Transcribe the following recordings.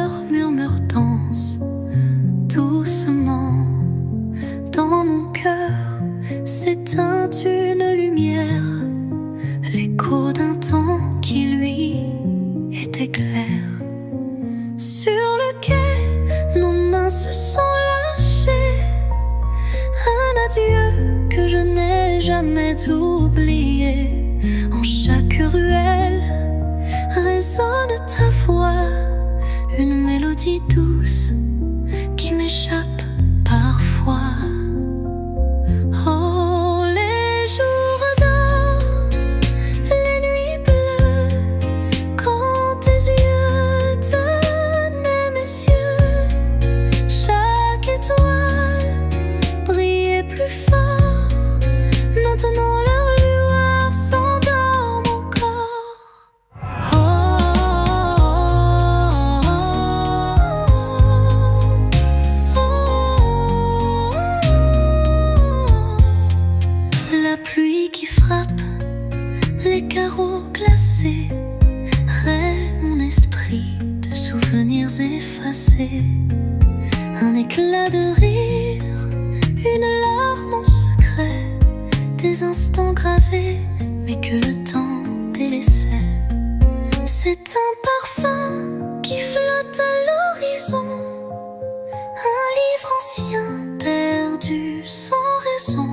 leurs murmures dansent doucement. Dans mon cœur s'éteint une lumière, l'écho d'un temps qui lui était clair. Sur le quai, nos mains se sont lâchées, un adieu que je n'ai jamais oublié. En chaque ruelle résonne ta voix, une mélodie douce qui m'échappe parfois. Oh, les jours d'or, les nuits bleues, quand tes yeux tenaient mes yeux, chaque étoile brillait plus fort. Maintenant leur lueur s'endort mon corps. La pluie qui frappe les carreaux glacés raie mon esprit de souvenirs effacés. Un éclat de rire, une larme en secret, des instants gravés mais que le temps délaissait. C'est un parfum qui flotte à l'horizon, un livre ancien perdu sans raison.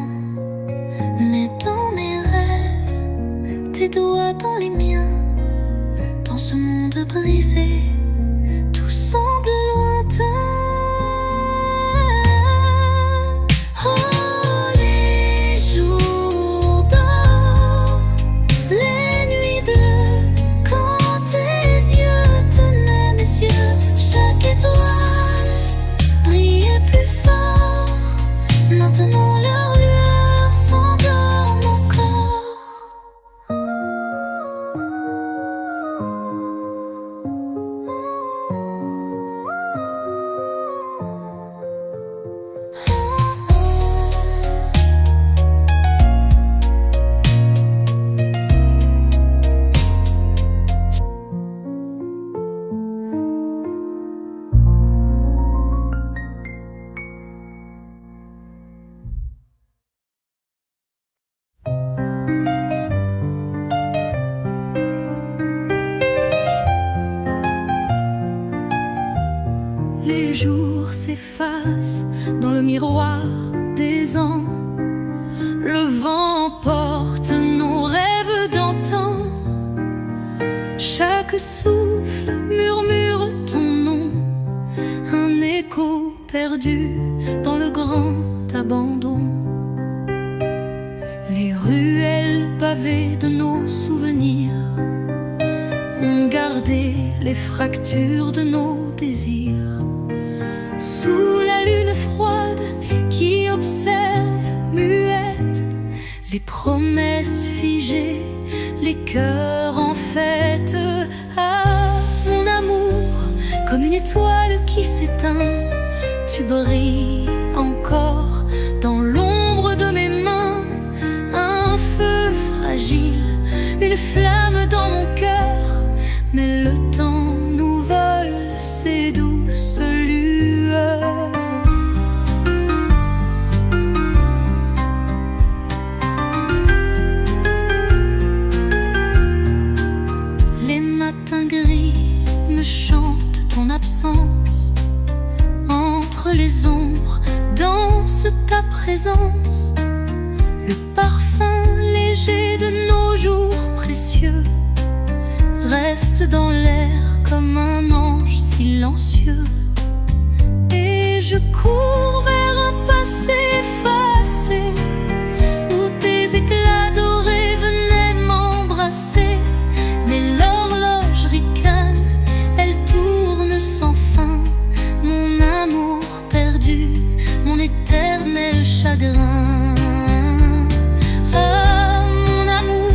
Mais dans mes rêves, tes doigts dans les miens, dans ce monde brisé, tout semble lointain. Oh, les jours d'or, les nuits bleues, quand tes yeux tenaient mes yeux, chaque étoile brillait plus fort. Maintenant leur lueur s'endort mon corps. Les jours s'effacent dans le miroir des ans. Le vent emporte nos rêves d'antan. Chaque souffle murmure ton nom, un écho perdu dans le grand abandon. Les ruelles pavées de nos souvenirs ont gardé les fractures de nos désirs. Sous la lune froide qui observe muette, les promesses figées, les cœurs en fête. Ah, mon amour, comme une étoile qui s'éteint, tu brilles encore dans l'ombre de mes mains. Un feu fragile, une flamme dans mon cœur, mais le temps nous vole ses douces lueurs. Les matins gris me chantent ton absence. Entre les ombres danse ta présence. Le parfum léger de nos jours précieux reste dans l'air comme un ange silencieux. Et je cours vers un passé effacé où tes éclats dorés venaient m'embrasser. Mais l'horloge ricane, elle tourne sans fin. Mon amour perdu, mon éternel chagrin. Ah, mon amour,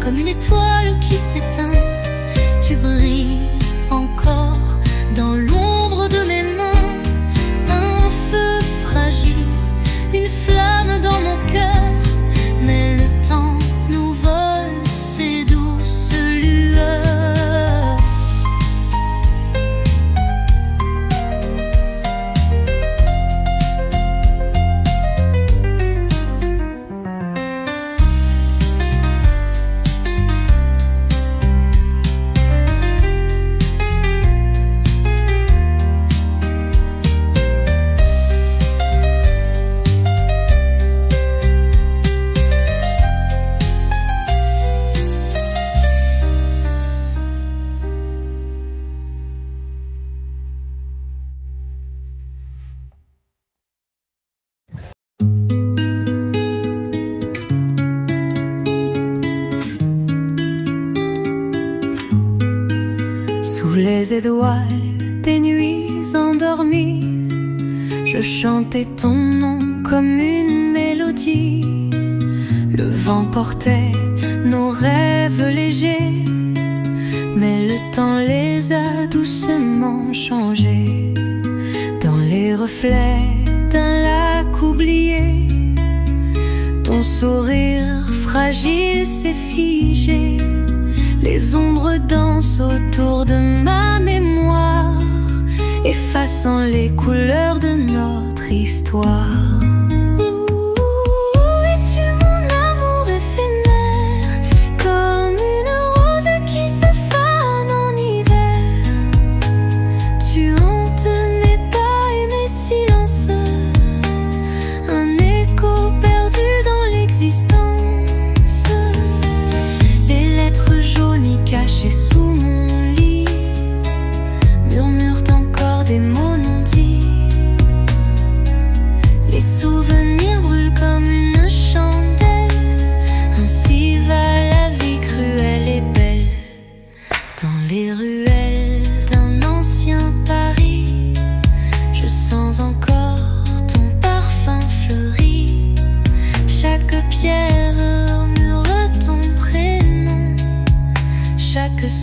comme une étoile qui s'éteint, tu brilles encore dans l'ombre de mes mains. Un feu des étoiles, des nuits endormies. Je chantais ton nom comme une mélodie. Le vent portait nos rêves légers, mais le temps les a doucement changés. Dans les reflets d'un lac oublié, ton sourire fragile s'est figé. Les ombres dansent autour de ma mémoire, effaçant les couleurs de notre histoire.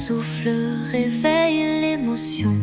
Souffle réveille l'émotion.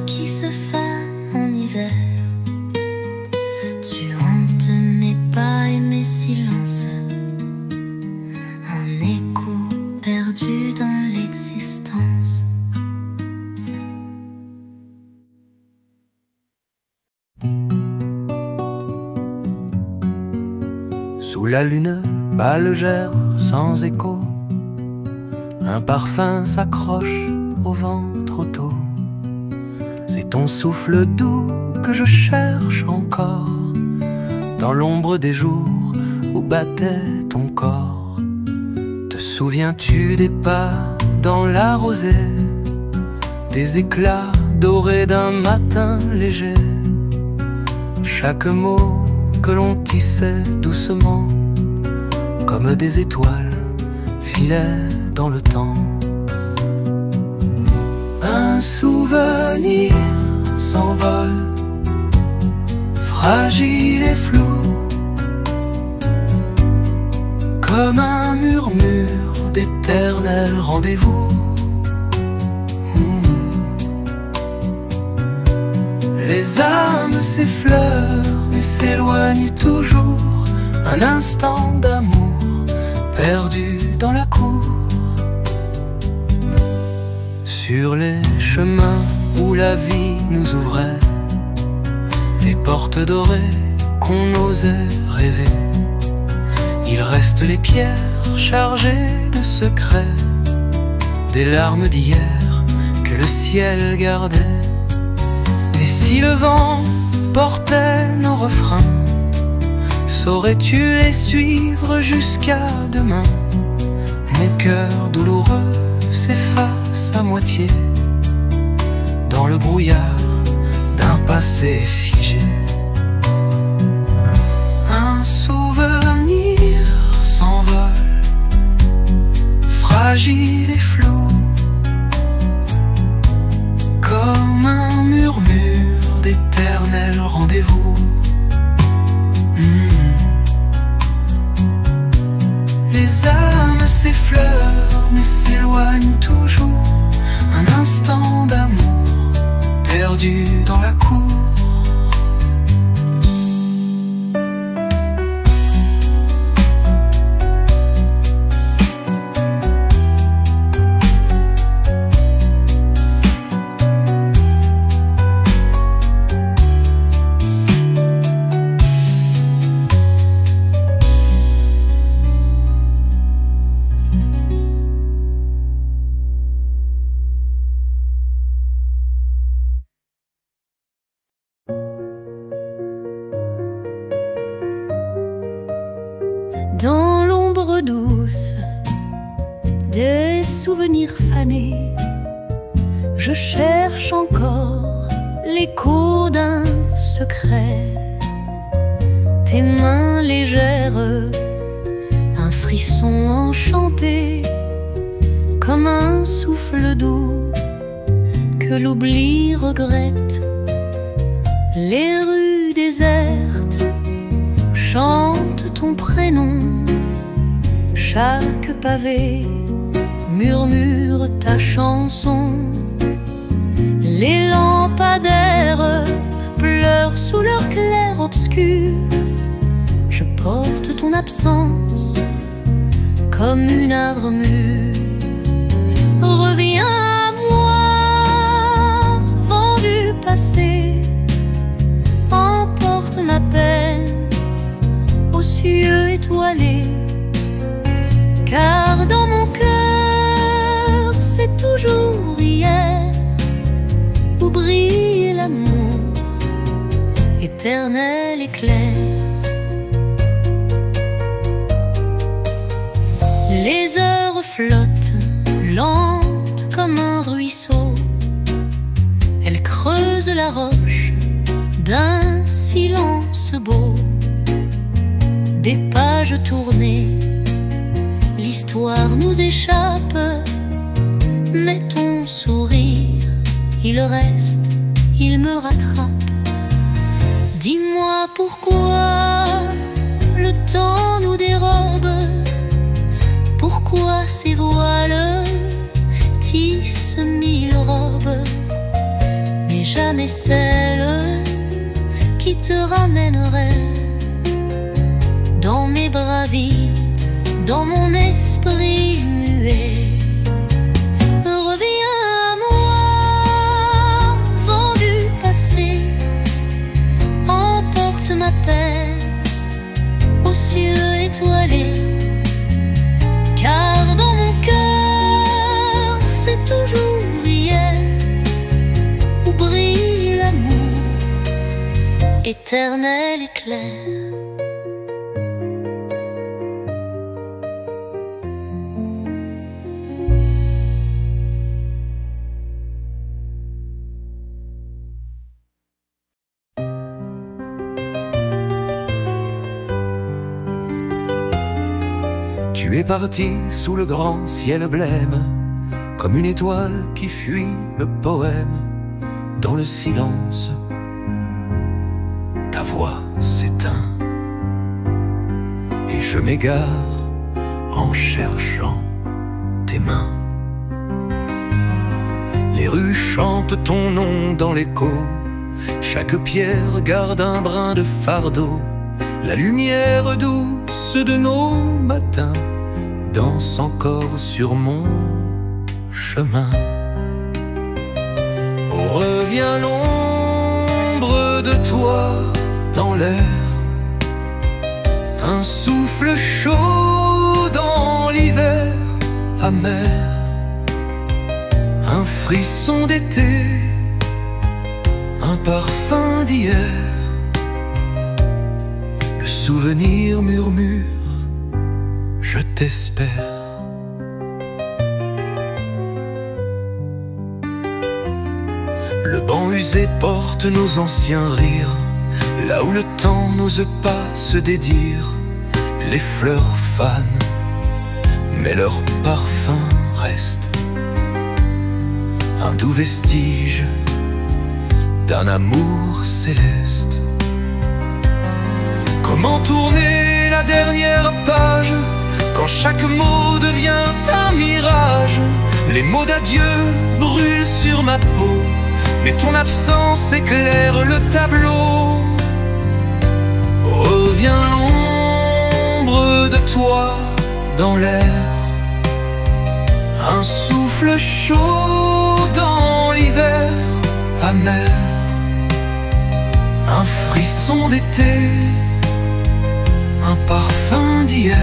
Qui se fane en hiver. Tu hantes mes pas et mes silences, un écho perdu dans l'existence. Sous la lune pâle gère sans écho, un parfum s'accroche au vent trop tôt. C'est ton souffle doux que je cherche encore, dans l'ombre des jours où battait ton corps. Te souviens-tu des pas dans la rosée, des éclats dorés d'un matin léger? Chaque mot que l'on tissait doucement, comme des étoiles, filait dans le temps. Un souvenir s'envole, fragile et flou, comme un murmure d'éternel rendez-vous. Les âmes s'effleurent mais s'éloignent toujours, un instant d'amour perdu dans la cour. Sur les chemins où la vie nous ouvrait, les portes dorées qu'on osait rêver, il reste les pierres chargées de secrets, des larmes d'hier que le ciel gardait. Et si le vent portait nos refrains, saurais-tu les suivre jusqu'à demain? Mon cœur douloureux s'efface à moitié dans le brouillard d'un passé figé. Un souvenir s'envole, fragile et flou, comme un murmure d'éternel rendez-vous. Les âmes s'effleurent mais s'éloignent toujours, un instant d'amour perdu dans la cour. Dans l'ombre douce des souvenirs fanés, je cherche encore l'écho d'un secret. Tes mains légères, un frisson enchanté, comme un souffle doux que l'oubli regrette. Les rues désertes chantent ton prénom, chaque pavé murmure ta chanson. Les lampadaires pleurent sous leur clair-obscur. Je porte ton absence comme une armure. Reviens à moi, vent du passé, emporte ma peine aux cieux étoilés. Car dans mon cœur, c'est toujours hier où brille l'amour, éternel éclair. Les heures flottent, lentes comme un ruisseau. Elles creusent la roche d'un silence beau. Des pages tournées, l'histoire nous échappe. Mais ton sourire, il reste, il me rattrape. Dis-moi pourquoi le temps nous dérobe. Pourquoi ces voiles tissent mille robes, mais jamais celle qui te ramènerait dans mes bras vides, dans mon esprit muet. Reviens à moi, vent du passé, emporte ma peine aux cieux étoilés. Car dans mon cœur, c'est toujours hier où brille l'amour, éternel éclair. Tu es parti sous le grand ciel blême, comme une étoile qui fuit le poème. Dans le silence, ta voix s'éteint, et je m'égare en cherchant tes mains. Les rues chantent ton nom dans l'écho, chaque pierre garde un brin de fardeau. La lumière douce de nos matins danse encore sur mon chemin. Oh, revient l'ombre de toi dans l'air, un souffle chaud dans l'hiver amer, un frisson d'été, un parfum d'hier. Le souvenir murmure, je t'espère. Le banc usé porte nos anciens rires, là où le temps n'ose pas se dédire. Les fleurs fanent, mais leur parfum reste, un doux vestige d'un amour céleste. Comment tourner la dernière page quand chaque mot devient un mirage? Les mots d'adieu brûlent sur ma peau, mais ton absence éclaire le tableau. Revient l'ombre de toi dans l'air, un souffle chaud dans l'hiver amer, un frisson d'été, un parfum d'hier.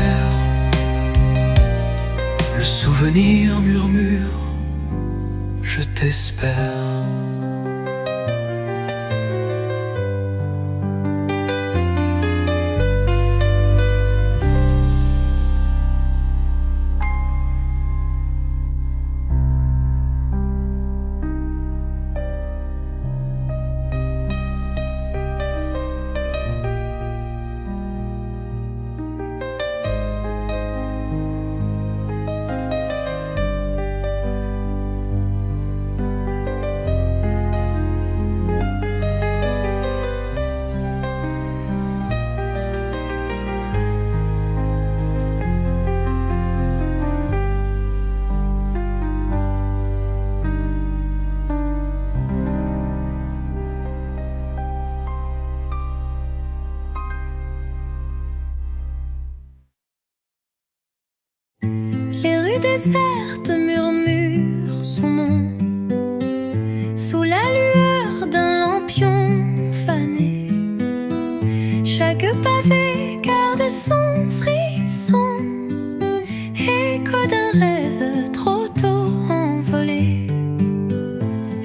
Le souvenir murmure, je t'espère. déserte murmure son nom sous la lueur d'un lampion fané. Chaque pavé garde son frisson, écho d'un rêve trop tôt envolé.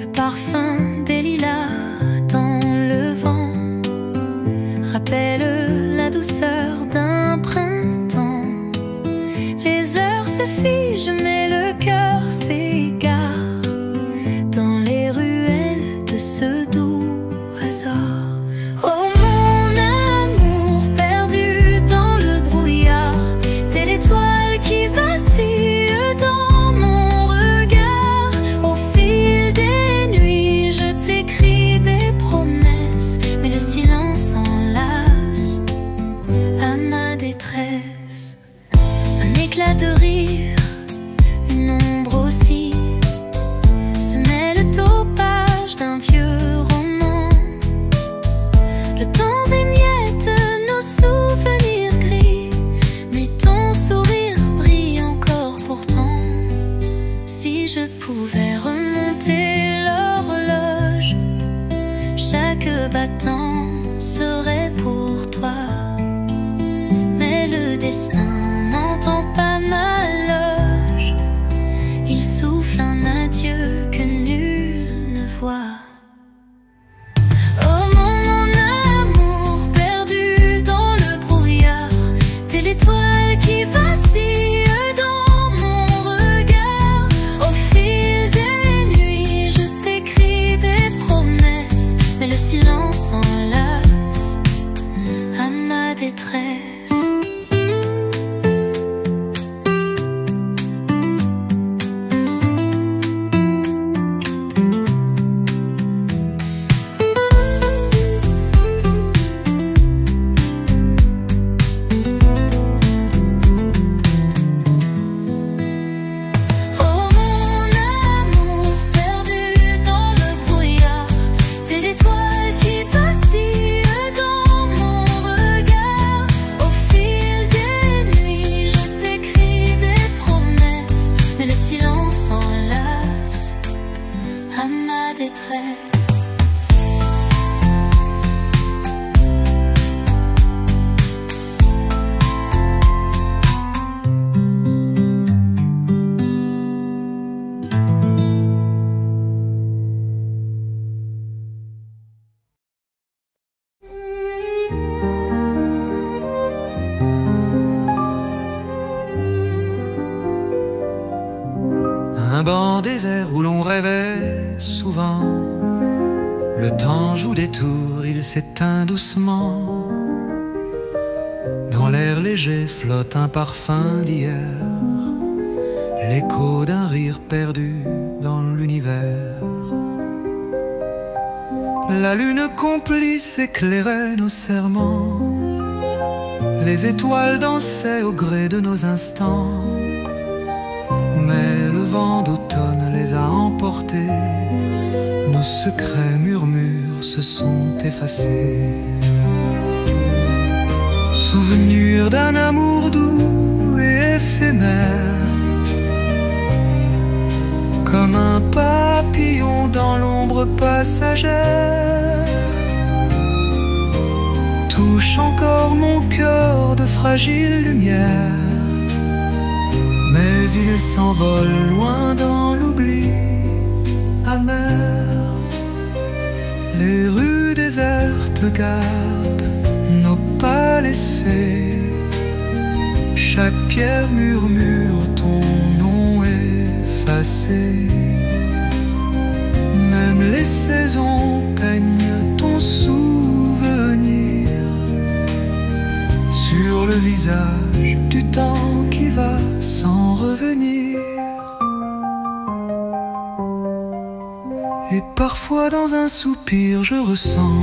Le parfum des lilas dans le vent rappelle la douceur d'un printemps. Les heures se figent mais le cœur s'égare dans les ruelles de ce doux hasard. Oh mon amour perdu dans le brouillard, c'est l'étoile qui vacille dans mon regard. Au fil des nuits je t'écris des promesses, mais le silence s'enlace à ma détresse. Un éclat de rire, une ombre aussi, se mêlent aux pages d'un vieux roman. Le temps émiette nos souvenirs gris, mais ton sourire brille encore pourtant. Si je pouvais remonter l'horloge, chaque battant serait pour toi. Mais le destin n'entend pas ma loge, il souffle un adieu que nul ne voit. Oh mon amour perdu dans le brouillard, t'es l'étoile qui vacille dans mon regard. Au fil des nuits je t'écris des promesses, mais le silence s'enlace à ma détresse. Oh mon amour perdu dans le brouillard, t'es l'étoile qui vacille dans mon regard. Au fil des nuits je t'écris des promesses, mais le silence s'enlace à ma détresse. Un banc désert où l'on rêvait souvent. Le temps joue des tours, il s'éteint doucement. Dans l'air léger flotte un parfum d'hier, l'écho d'un rire perdu dans l'univers. La lune complice éclairait nos serments, les étoiles dansaient au gré de nos instants. Mais le vent d'automne les a emportés, nos secrets murmures se sont effacés. Souvenir d'un amour doux et éphémère, comme un papillon dans l'ombre passagère, touche encore mon cœur de fragile lumière. Mais il s'envole loin dans l'oubli amer. Les rues désertes gardent nos pas laissés, chaque pierre murmure ton nom effacé. Même les saisons peignent ton souvenir sur le visage du temps qui va sans revenir. Et parfois dans un soupir je ressens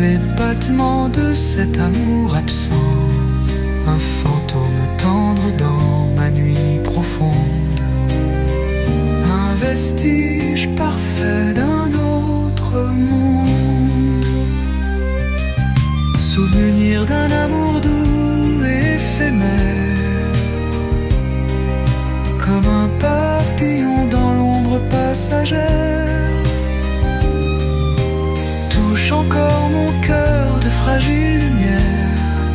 les battements de cet amour absent, un fantôme tendre dans ma nuit profonde, un vestige parfait d'un autre monde. Souvenir d'un amour doux et éphémère, passagère touche encore mon cœur de fragile lumière,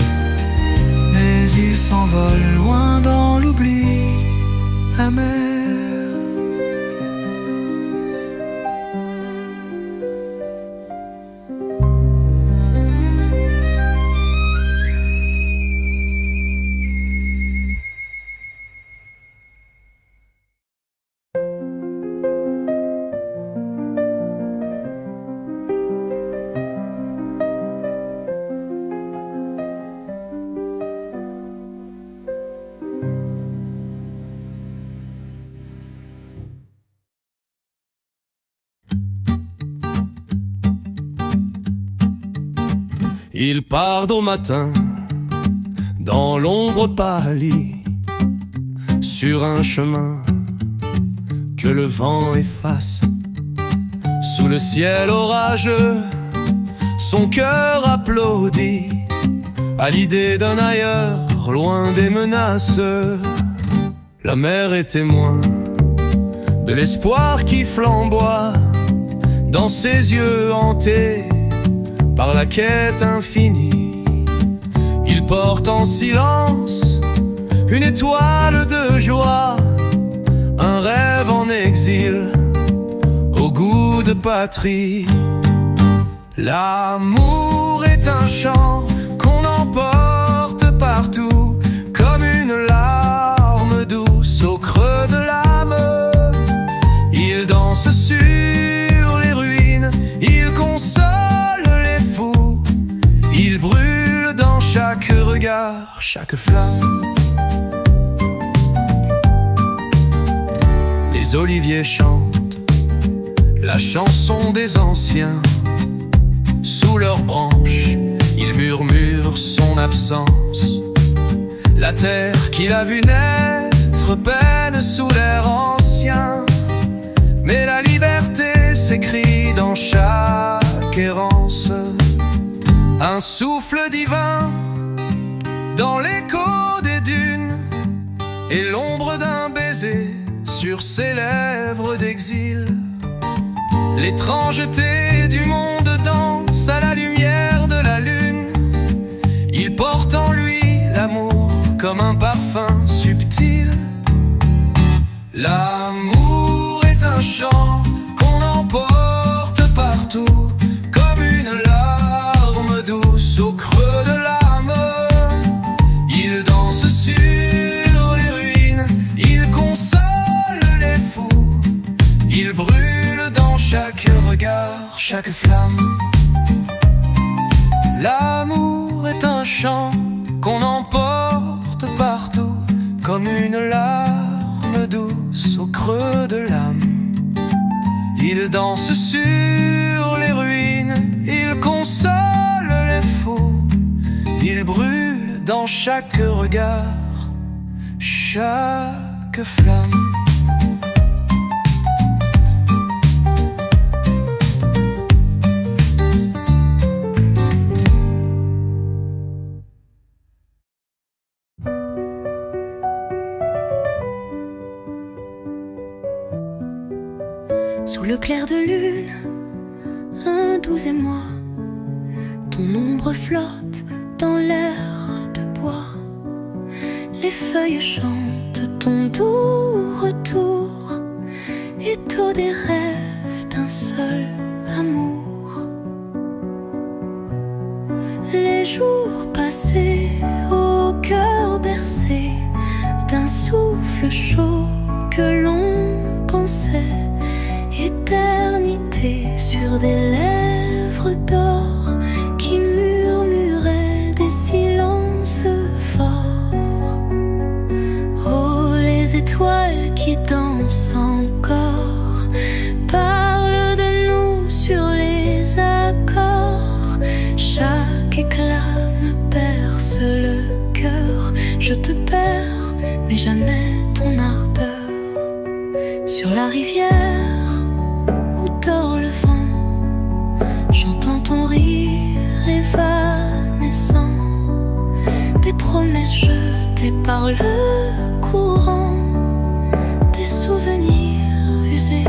mais il s'envole loin dans l'oubli amer. Il part au matin, dans l'ombre pâlie, sur un chemin que le vent efface. Sous le ciel orageux, son cœur applaudit à l'idée d'un ailleurs, loin des menaces. La mer est témoin de l'espoir qui flamboie dans ses yeux hantés par la quête infinie. Il porte en silence une étoile de joie, un rêve en exil au goût de patrie. L'amour est un chant qu'on emporte partout, comme une larme douce au creux de l'âme. Il danse sur les ruines, il console les fous, il brûle dans chaque regard, chaque flamme. Les oliviers chantent la chanson des anciens. Sous leurs branches, ils murmurent son absence. La terre qu'il a vue naître peine sous l'air ancien, mais la liberté s'écrit dans chaque errance. Un souffle divin dans l'écho des dunes et l'ombre d'un baiser sur ses lèvres d'exil. L'étrangeté du monde danse à la lumière de la lune. Il porte en lui l'amour comme un parfum subtil. L'amour est un chant qu'on emporte partout, comme une larme douce au creux de l'âme. Il danse sur les ruines, il console les fous, il brûle dans chaque regard, chaque flamme. L'amour est un chant qu'on emporte partout, comme une larme douce au creux de l'âme. Il danse sur les ruines, il console les fous, il brûle dans chaque regard, chaque flamme. Sous le clair de lune, un doux émoi, ton ombre flotte dans l'air de bois. Les feuilles chantent ton doux retour, étau des rêves d'un seul amour. Les jours passés au cœur bercé d'un souffle chaud que l'on pensait éternité sur des lèvres d'or qui murmuraient des silences forts. Oh, les étoiles qui dansent encore parlent de nous sur les accords. Chaque éclat me perce le cœur. Je te perds, mais jamais ton ardeur. Sur la rivière dort le vent, j'entends ton rire évanescent, des promesses jetées par le courant, des souvenirs usés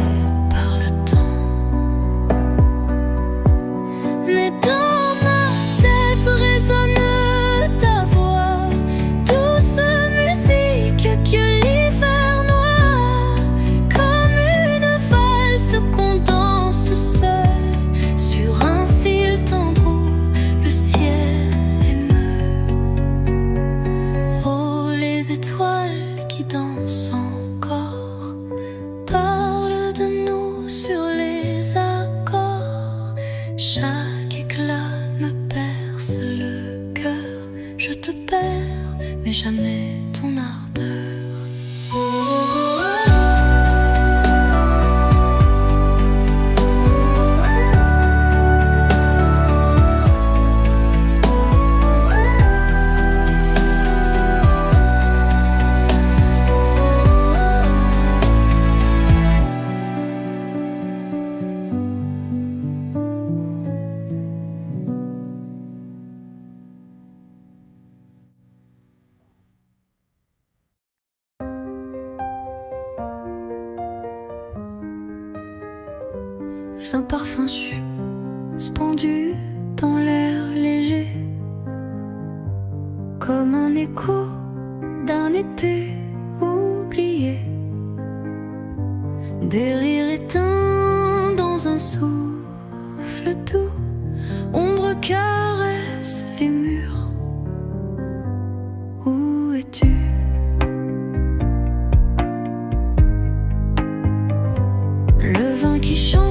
mais jamais ton ardeur. Un parfum suspendu dans l'air léger, comme un écho d'un été oublié. Des rires éteints dans un souffle doux, ombre caresse les murs. Où es-tu? Le vin qui chante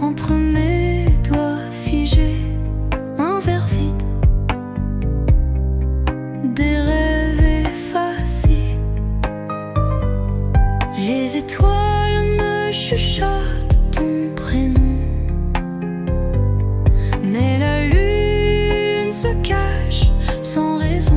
entre mes doigts figés, un verre vide, des rêves effacés. Les étoiles me chuchotent ton prénom, mais la lune se cache sans raison.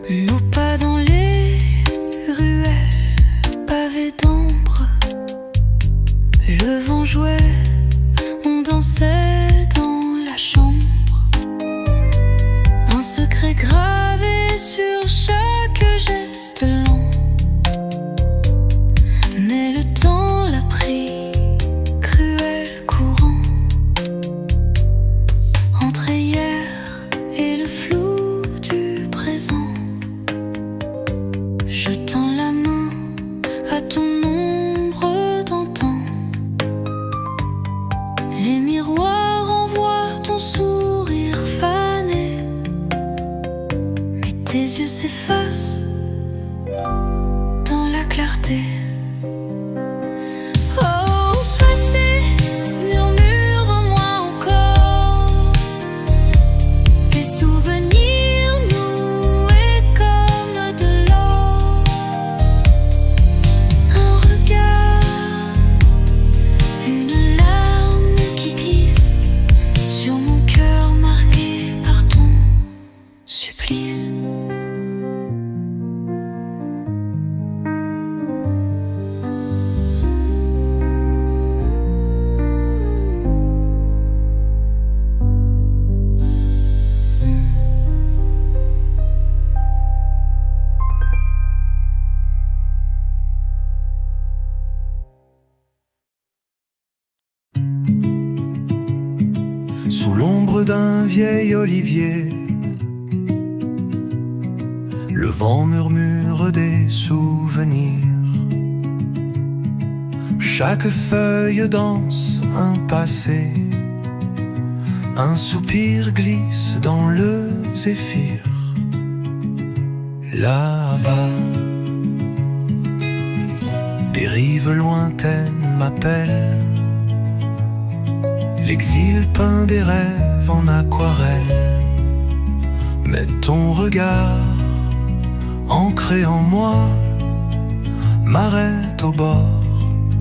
Nos pas dans les ruelles pavées d'ombre, le vent jouait, on dansait dans la chambre. Un secret gravé sur chaque geste lent, mais le temps l'a pris, cruel courant, entre hier et le flou du présent. Je tends la main à ton ombre d'antan. Les miroirs envoient ton sourire fané, mais tes yeux s'effacent dans la clarté. Oh, passé, murmure en moi encore des souvenirs noués comme de l'or. Un regard, une larme qui glisse sur mon cœur marqué par ton supplice. Sous l'ombre d'un vieil olivier, le vent murmure des souvenirs. Chaque feuille danse un passé, un soupir glisse dans le zéphyr. Là-bas, des rives lointaines m'appellent. L'exil peint des rêves en aquarelle, mais ton regard, ancré en moi, m'arrête au bord,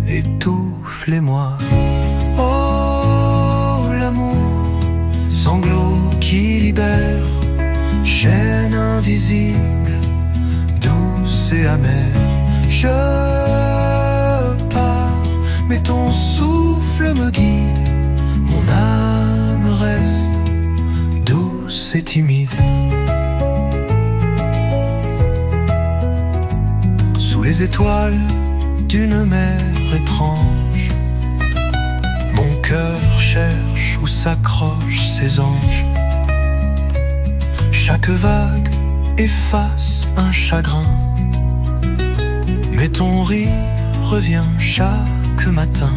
étouffe-les-moi. Oh, l'amour, sanglot qui libère, chaîne invisible, douce et amère. Je pars, mais ton souffle me guide. Mon âme reste douce et timide. Sous les étoiles d'une mer étrange, mon cœur cherche où s'accrochent ses anges. Chaque vague efface un chagrin. Mais ton rire revient chaque matin.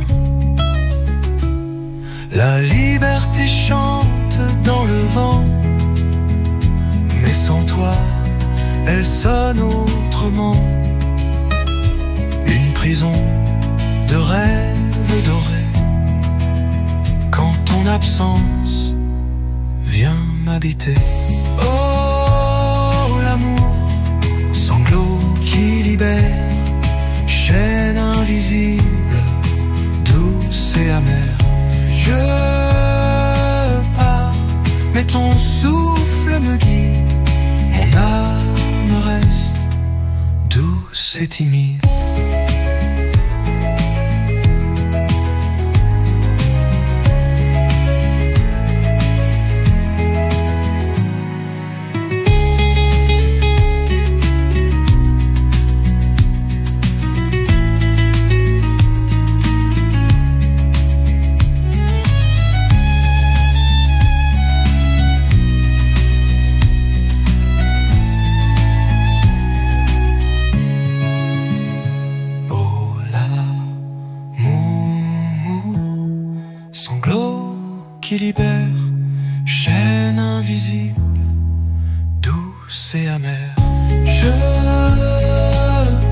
La liberté chante dans le vent, mais sans toi, elle sonne autrement. Une prison de rêves dorés, quand ton absence vient m'habiter. Oh, l'amour, sanglot qui libère, chaîne invisible, douce et amère. Je pars, mais ton souffle me guide, mon âme reste douce et timide. Qui libère, chaîne invisible, douce et amère. Je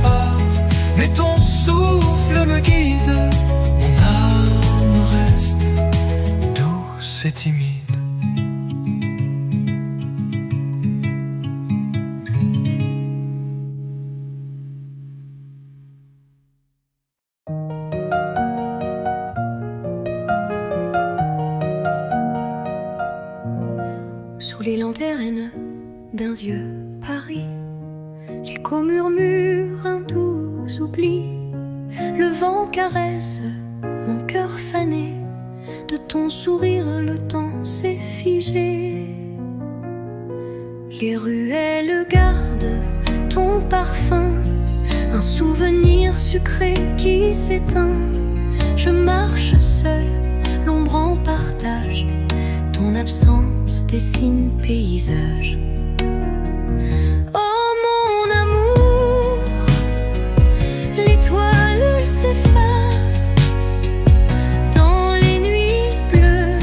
pars, mais ton souffle me guide, mon âme reste douce et timide. Sous les lanternes d'un vieux Paris, l'écho murmure un doux oubli. Le vent caresse mon cœur fané, de ton sourire le temps s'est figé. Les ruelles gardent ton parfum, un souvenir sucré qui s'éteint. Je marche seule, l'ombre en partage, ton absence dessine paysage. Oh mon amour, l'étoile s'efface dans les nuits bleues.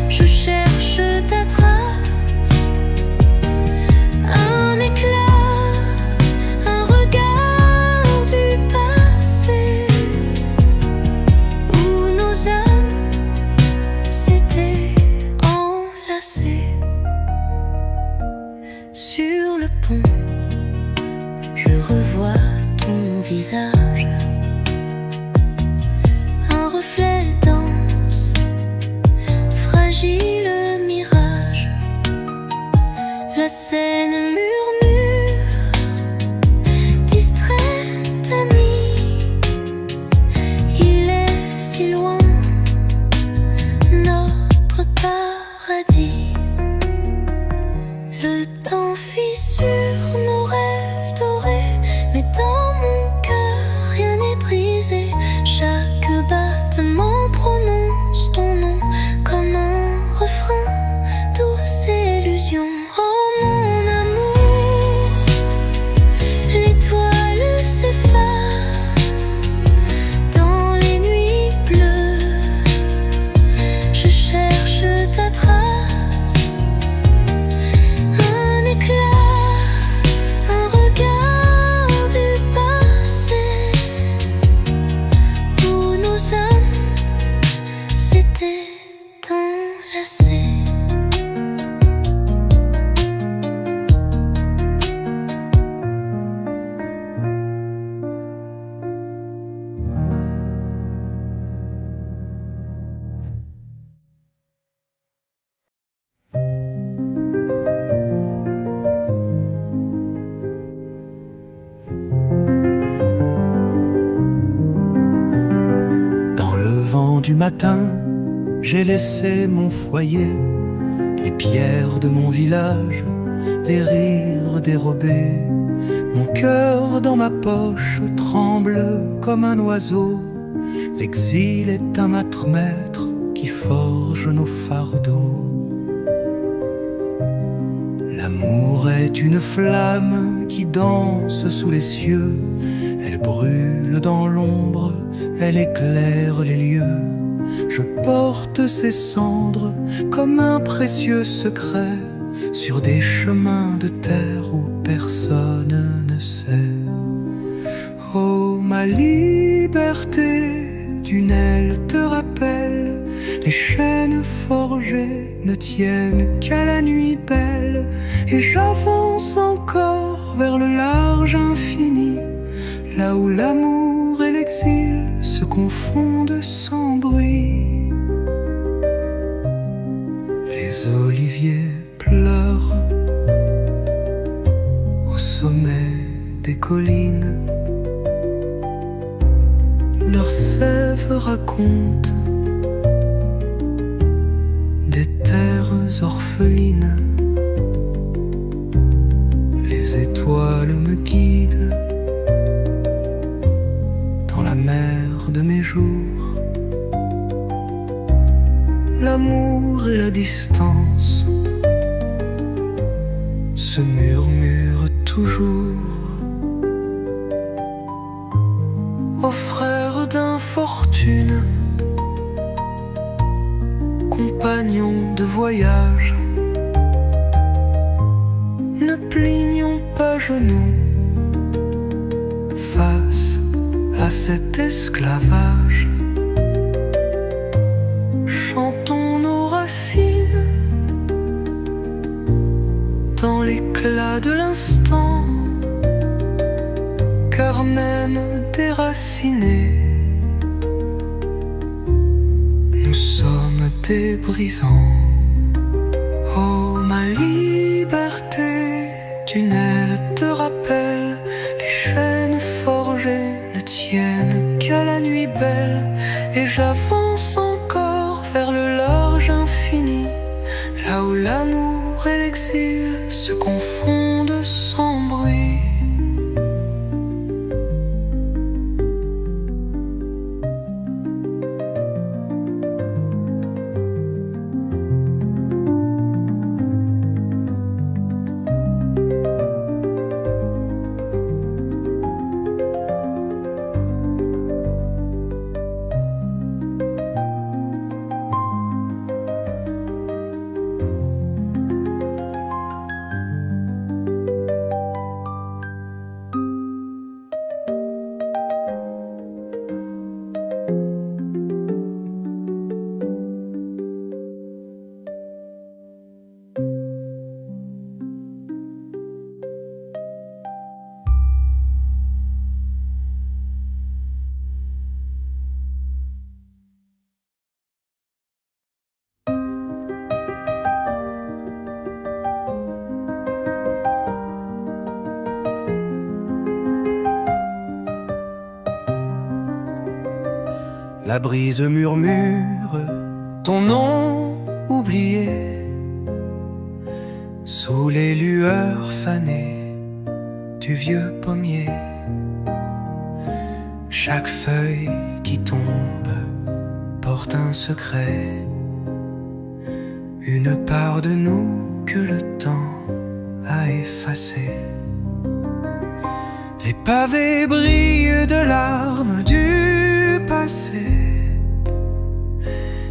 Je cherche ta trace, un éclat, un regard du passé, où nos âmes s'étaient enlacées. Sur le pont, je revois ton visage, un reflet dense, fragile mirage. La Seine murmure, distraite amie, il est si loin notre paradis. Le temps fissure nos rêves dorés, mais dans mon cœur rien n'est brisé. Chaque battement prononce ton nom comme un refrain, douce illusion. Oh mon amour, l'étoile s'efface dans les nuits bleues. Je cherche ta trace, un éclat, un regard du passé, où nos âmes s'étaient enlacées. Dans le vent du matin, j'ai laissé mon foyer, les pierres de mon village, les rires dérobés. Mon cœur dans ma poche tremble comme un oiseau. L'exil est un maître qui forge nos fardeaux. La L'amour est une flamme qui danse sous les cieux. Elle brûle dans l'ombre, elle éclaire les lieux. Je porte ses cendres comme un précieux secret sur des chemins de terre où personne ne sait. Oh, ma liberté, d'une aile te rappelle. Les chaînes forgées ne tiennent qu'à la nuit belle. Et j'avance encore vers le large infini, là où l'amour et l'exil se confondent sans bruit. Les oliviers pleurent au sommet des collines. Leurs sève racontent des terres orphelines. Les étoiles me guident dans la mer de mes jours. L'amour et la distance se murmurent toujours. Ô frères d'infortune, compagnons de voyage, ne plignons pas genoux face à cet esclavage. Chantons nos racines dans l'éclat de l'instant, car même déracinés, nous sommes des brisants. Oh, ma liberté, d'une aile te rappelle. Les chaînes forgées ne tiennent qu'à la nuit belle. Et j'avance encore vers le large infini, là où l'amour et l'exil se confondent sans bruit. La brise murmure ton nom oublié sous les lueurs fanées du vieux pommier. Chaque feuille qui tombe porte un secret, une part de nous que le temps a effacée. Les pavés brillent de larmes du passé.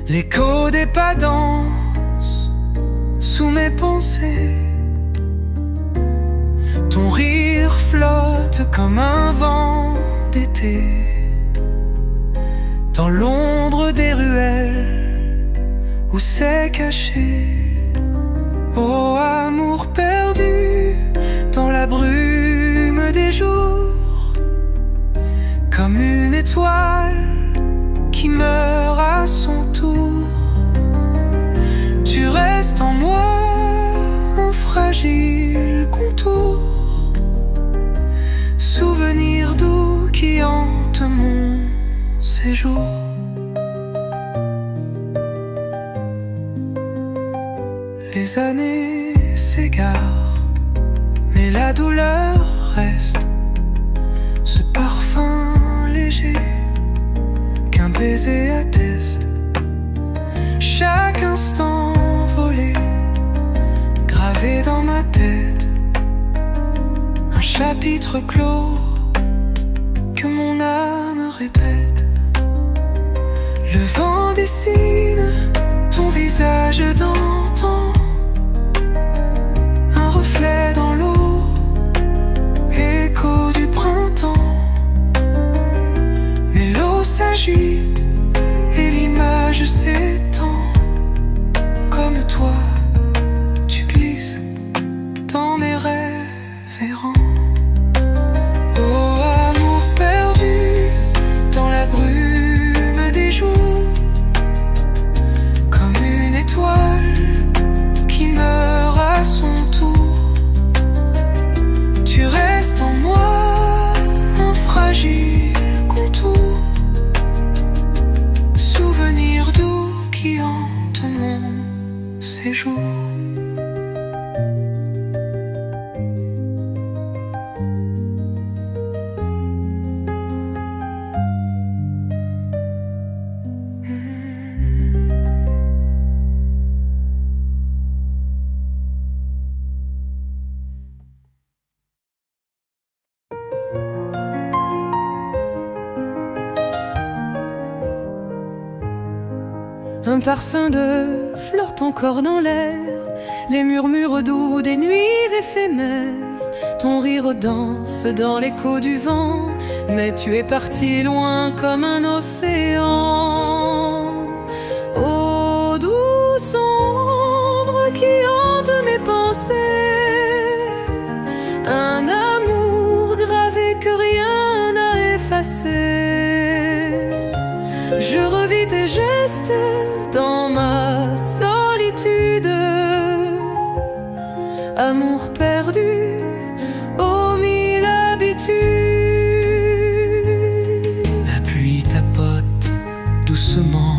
L'écho des pas danse sous mes pensées. Ton rire flotte comme un vent d'été dans l'ombre des ruelles où c'est caché. Oh, amour perdu dans la brume des jours, comme une étoile qui meurt à son tour. Tu restes en moi un fragile contour, souvenir doux qui hante mon séjour. Les années s'égarent, mais la douleur reste, ce parfum léger qu'un baiser atteste. Chaque instant volé, gravé dans ma tête. chapitre clos que mon âme répète. Le vent dessine ton visage d'antan, un reflet dans l'eau, écho du printemps. Mais l'eau s'agite et l'image s'étend. Comme toi, tu glisses dans mes rêves errants. Oh, amour perdu dans la brume des jours, comme une étoile qui meurt à son tour. Tu restes en moi, un fragile contour, souvenir doux qui hante mon séjour. Un parfum de flotte encore dans l'air, les murmures doux des nuits éphémères. Ton rire danse dans l'écho du vent, mais tu es parti loin comme un océan. Ô douce ombre qui hante mes pensées, un amour gravé que rien n'a effacé. Je revis tes gestes dans ma solitude, amour perdu aux mille habitudes. La pluie tapote doucement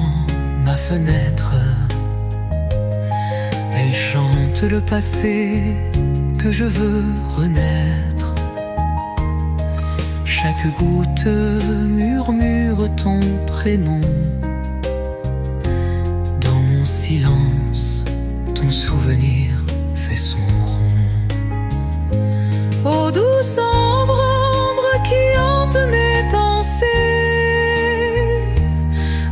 ma fenêtre, elle chante le passé que je veux renaître. Chaque goutte murmure ton prénom. Dans mon silence, ton souvenir fait son rond. Ô douce ombre qui hante mes pensées,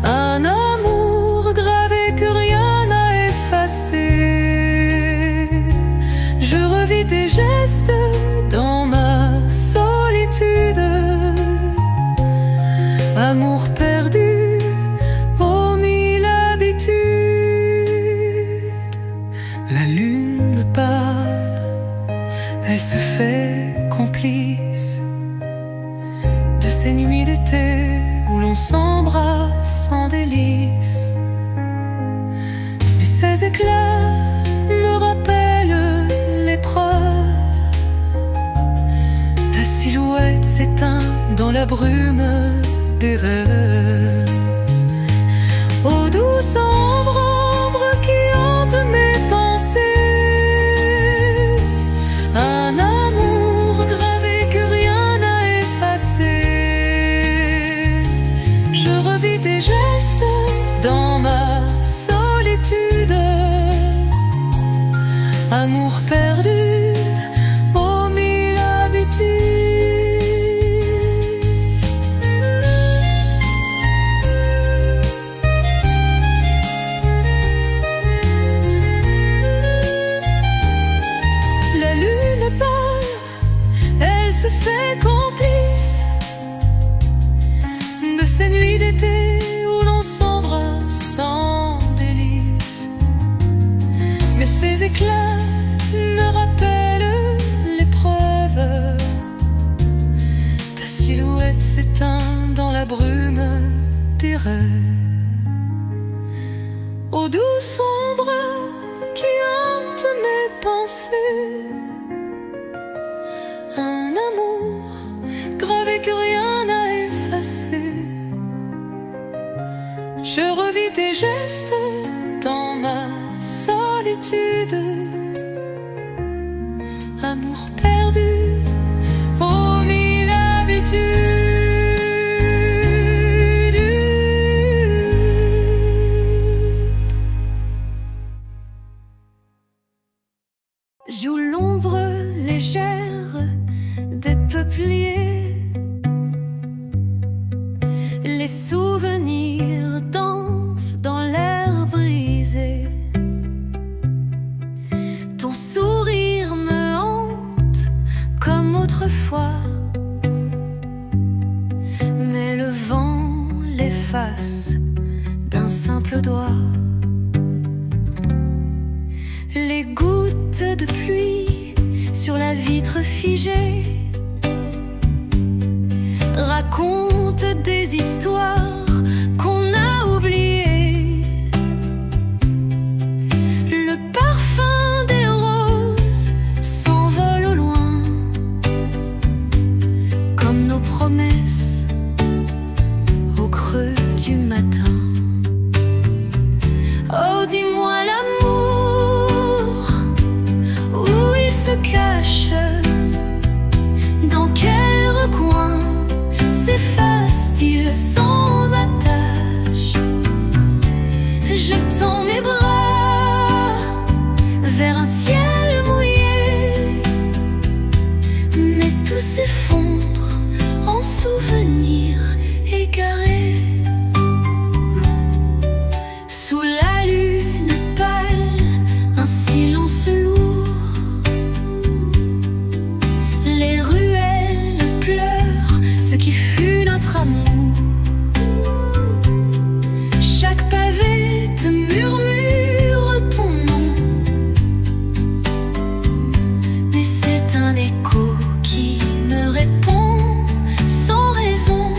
un amour gravé que rien n'a effacé. Je revis tes gestes dans ma solitude, amour perdu aux mille habitudes. La lune pâle, elle se fait complice de ces nuits d'été où l'on s'embrasse sans délice. Mais ces éclats me rappellent l'épreuve, ta silhouette s'éteint dans la brume des rêves. Ô douce ombre qui hante mes pensées, un amour gravé que rien n'a effacé. Je revis tes gestes dans ma solitude, amour perdu aux mille habitudes. La lune pâle, elle se fait complice de ces nuits d'été où l'on s'embrasse sans délice. Mais ces éclats me rappellent l'épreuve, ta silhouette s'éteint dans la brume des rêves. Ô douce ombre qui hante mes pensées, un amour gravé que rien n'a effacé. Je revis tes gestes dans ma solitude, amour perdu aux mille habitudes. Joue l'ombre légère des peuplades pliés. Les souvenirs dansent dans l'air brisé. Ton sourire me hante comme autrefois, mais le vent l'efface d'un simple doigt. Les gouttes de pluie sur la vitre figée racontent des histoires qu'on a oubliées. Le parfum des roses s'envole au loin, comme nos promesses au creux du matin. Oh, dis-moi l'amour, où il se cache, dans quel recoin s'efface-t-il sans attache? Je tends mes bras vers un ciel mouillé, mais tout s'effondre en souvenirs égarés. Sous la lune pâle, un silence lourd, les ruelles pleurent ce qui fut notre amour. Chaque pavé te murmure ton nom, mais c'est un écho qui me répond sans raison.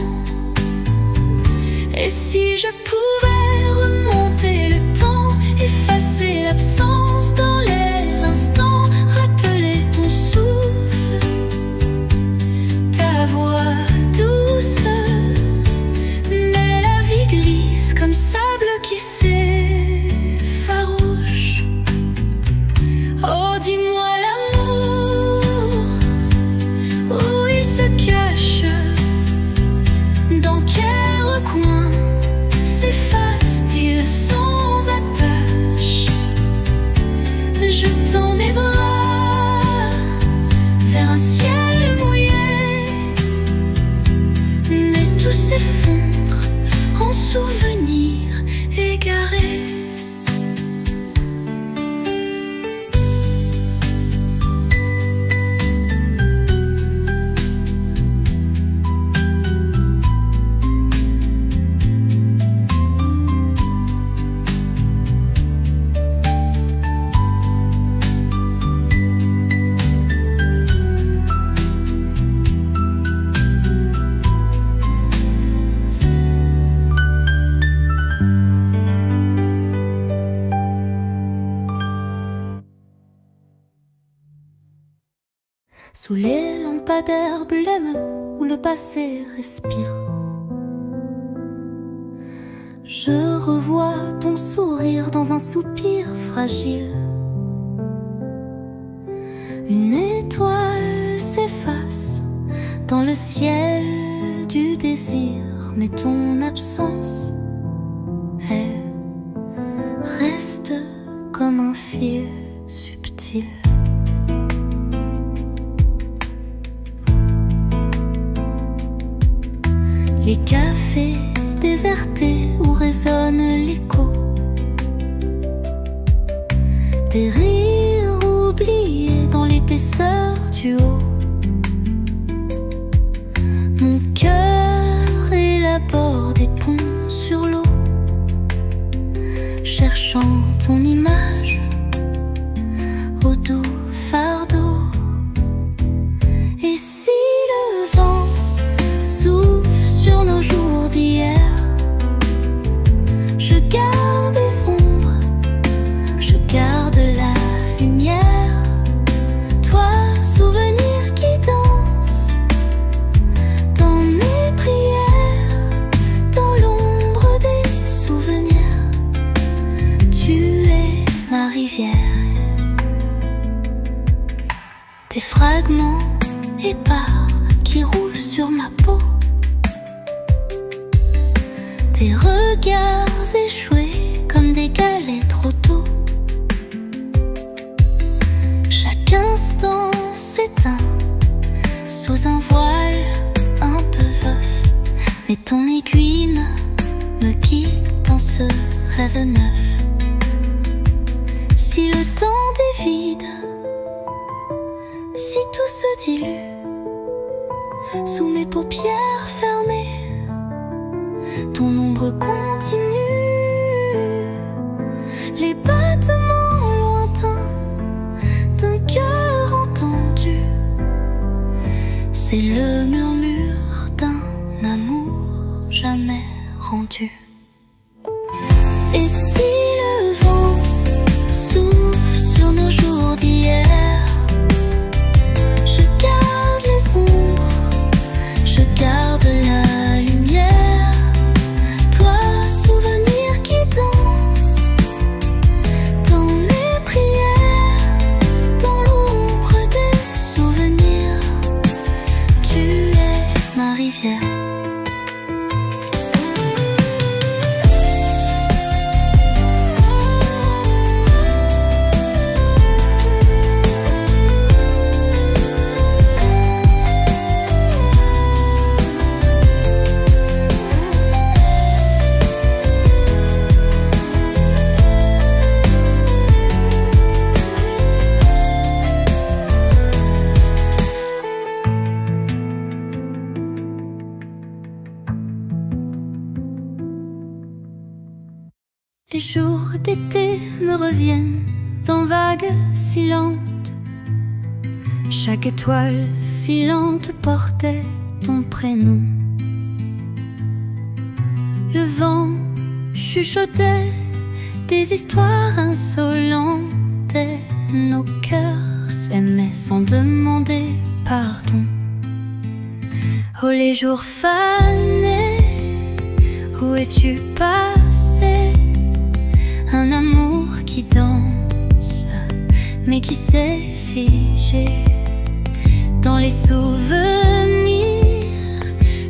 Et si je pouvais remonter le temps, effacer l'absence dans les instants, rappeler ton souffle, ta voix douce, mais la vie glisse comme sable qui s'effarouche. Oh, dis-moi l'amour, où il se cache, dans quel recoin s'efface-t-il sans attache? Je tends mes bras vers un ciel mouillé, mais tout s'effondre en souvenirs égarés. Sous les lampadaires blêmes où le passé respire, je revois ton sourire dans un soupir fragile. Une étoile s'efface dans le ciel du désir, mais ton absence, elle reste comme un fil subtil. Les cafés désertés où résonne l'écho des rires oubliés dans l'épaisseur du haut. Mon cœur élabore des ponts sur l'eau, cherchant ton image au doux fardeau. Et si le vent souffle sur nos jours d'hier, je garde les ombres, je garde la lumière. Toi, souvenir qui danse dans mes prières, dans l'ombre des souvenirs, tu es ma rivière. Des fragments épars qui roulent sur ma peau, des regards échoués comme des galets trop tôt. Chaque instant s'éteint sous un voile dans des vides. Si tout se dilue sous mes paupières fermées, ton ombre continue. Les battements lointains d'un cœur entendu, c'est le murmure d'un amour jamais rendu. Et si le vent souffle sur nos jours d'hier, je garde les ombres, je garde la lumière. Toi, souvenir qui danse dans mes prières, dans l'ombre des souvenirs, tu es ma rivière. Les jours d'été me reviennent dans vagues silentes. Chaque étoile filante portait ton prénom. Le vent chuchotait des histoires insolentes et nos cœurs s'aimaient sans demander pardon. Oh les jours fanés, où es-tu passé? Un amour qui danse, mais qui s'est figé dans les souvenirs.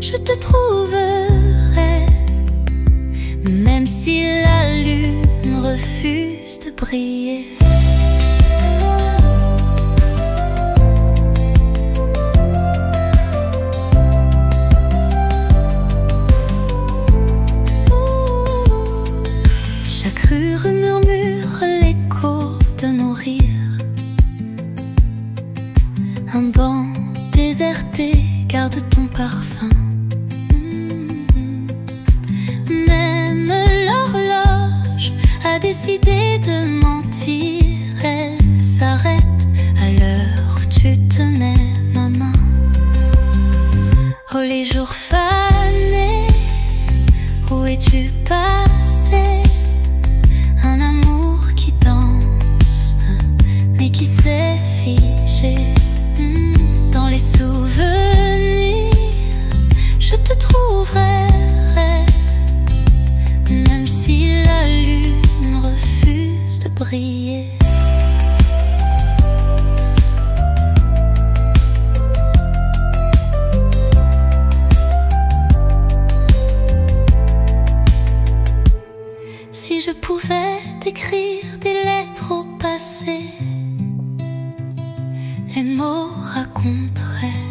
Je te trouverai, même si la lune refuse de briller. Chaque rue murmure l'écho de nos rires. Un banc déserté garde ton parfum. Même l'horloge a décidé de mentir. Elle s'arrête à l'heure où tu tenais ma main. Oh les jours fanés, où es-tu passé? Un amour qui danse, mais qui s'est figé dans les souvenirs. Je te trouverai, même si la lune refuse de briller. Si je pouvais t'écrire des lettres au passé, les mots raconteraient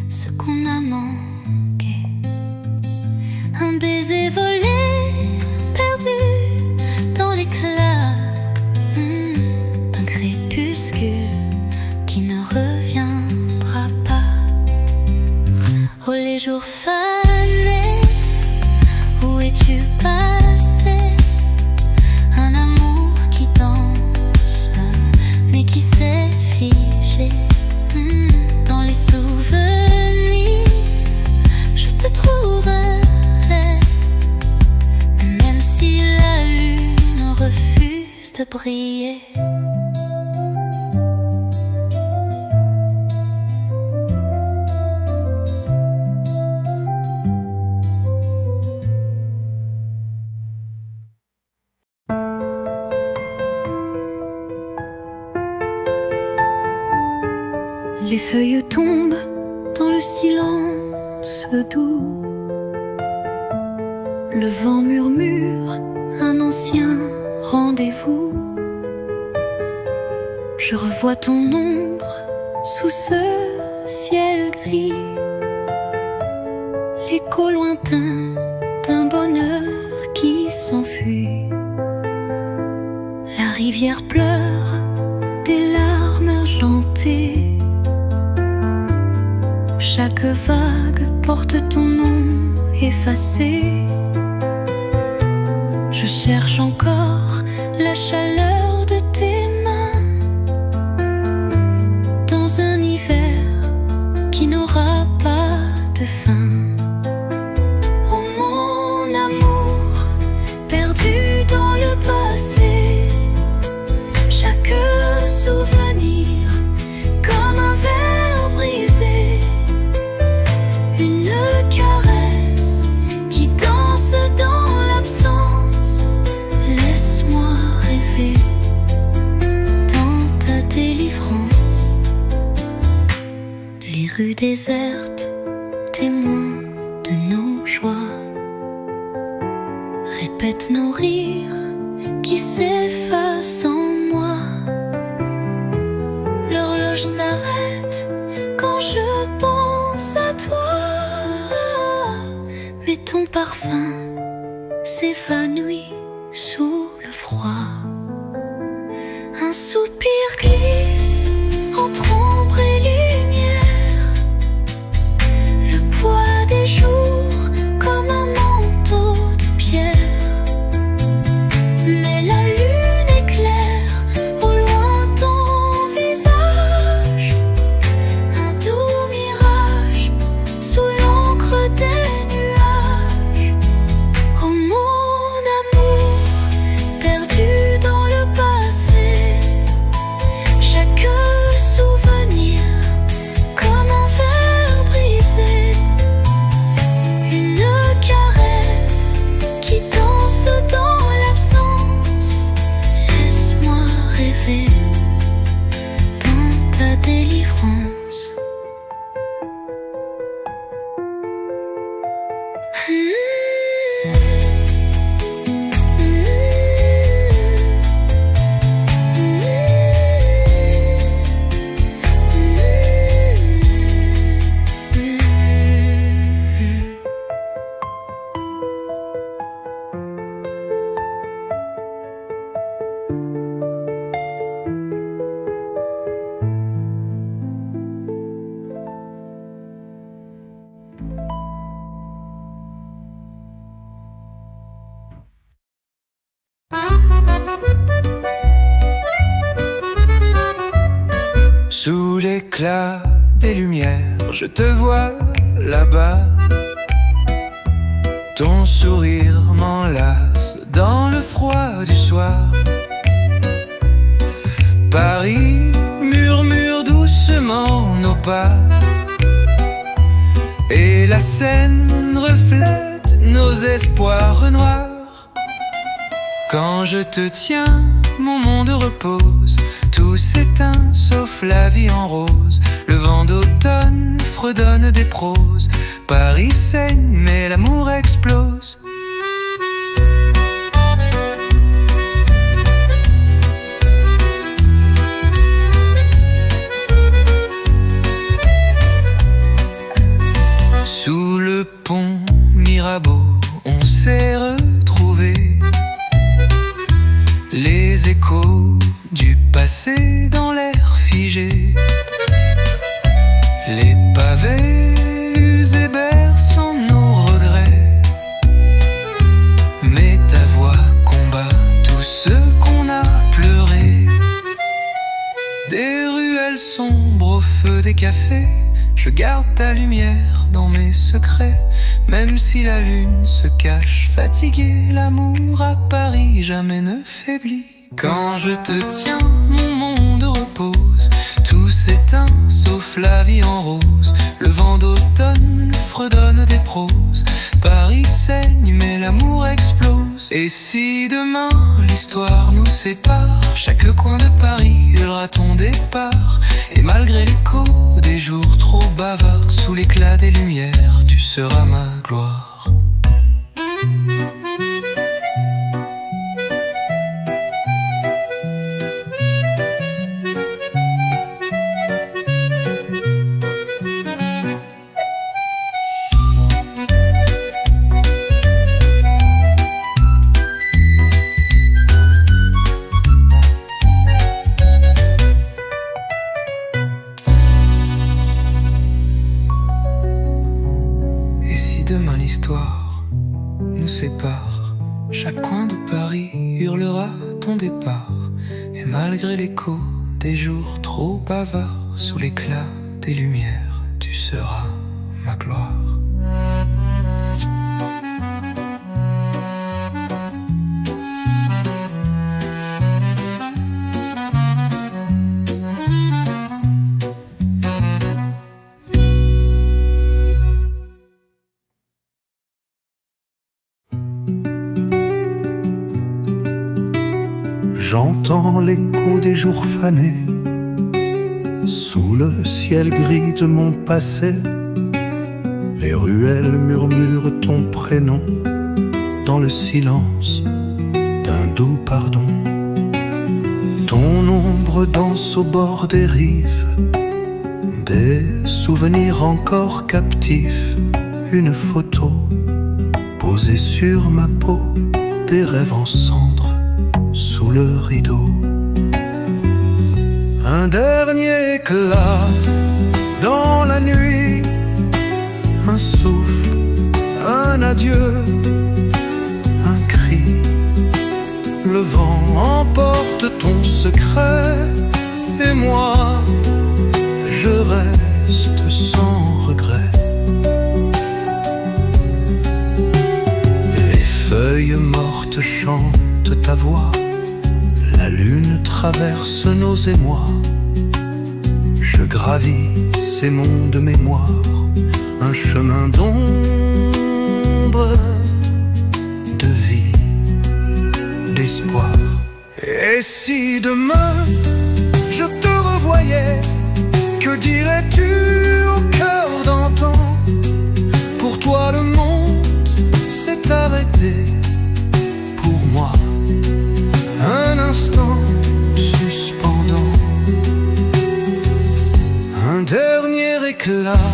ce qu'on a manqué. Un baiser volé, perdu dans l'éclat d'un crépuscule qui ne reviendra pas. Oh les jours fanés, où es-tu passé? Un amour qui danse, mais qui s'est figé dans les souvenirs. Je te trouverai, même si la lune refuse de briller. Les feuilles tombent dans le silence doux. Le vent murmure un ancien rendez-vous. Je revois ton ombre sous ce ciel gris, l'écho lointain d'un bonheur qui s'enfuit. La rivière pleure des larmes argentées. Chaque vague porte ton nom effacé. Je cherche encore la chaleur de tes mains dans un hiver qui n'aura pas de fin. Oh mon amour, perdu dans le passé, chaque souvenir comme un verre brisé, une caresse qui danse dans l'absence. Laisse-moi rêver dans ta délivrance. Les rues désertes, témoins de nos joies, répètent nos rires qui s'effacent en moi. L'horloge s'arrête quand je pense à toi, mais ton parfum s'évanouit sous le froid. Un soupir glisse entre ombre et lumière, le poids des jours comme un manteau de pierre. Mais la lune éclaire au loin ton visage, un doux mirage sous l'encre des nuages. Oh mon amour, perdu dans le passé, chaque souvenir comme un verre brisé, une caresse qui danse dans l'absence. Laisse-moi rêver dans ta délivrance. Sous l'éclat des lumières, je te vois là-bas. Ton sourire m'enlace dans le froid du soir. Paris murmure doucement nos pas, et la Seine reflète nos espoirs noirs. Quand je te tiens, mon monde repose, tout s'éteint sauf la vie en rose. Le vent d'automne fredonne des proses. Paris saigne mais l'amour explose. Sous le pont Mirabeau, on s'est retrouvés, les échos du passé dans l'air figé. Les pavés usés bercent nos regrets, mais ta voix combat tout ce qu'on a pleuré. Des ruelles sombres au feu des cafés, je garde ta lumière dans mes secrets. Même si la lune se cache fatiguée, l'amour à Paris jamais ne faiblit. Quand je te tiens, mon monde repose, tout s'éteint sauf la vie en rose. Le vent d'automne fredonne des proses. Paris saigne mais l'amour explose. Et si demain l'histoire nous sépare, chaque coin de Paris hurlera ton départ. Et malgré l'écho des jours trop bavards, sous l'éclat des lumières, tu seras ma gloire. ton départ, et malgré l'écho des jours trop bavards, sous l'éclat des lumières, tu seras ma gloire. J'entends l'écho des jours fanés sous le ciel gris de mon passé. Les ruelles murmurent ton prénom dans le silence d'un doux pardon. Ton ombre danse au bord des rives, des souvenirs encore captifs. Une photo posée sur ma peau, des rêves en cendres sous le rideau. Un dernier éclat dans la nuit, un souffle, un adieu, un cri. Le vent emporte ton secret et moi, je reste sans regret. Les feuilles mortes chantent ta voix, la lune traverse nos émois. Je gravis ces monts de mémoire, un chemin d'ombre, de vie, d'espoir. Et si demain je te revoyais, que dirais-tu au cœur d'antan? Pour toi le monde s'est arrêté, pour moi un instant suspendant. Un dernier éclat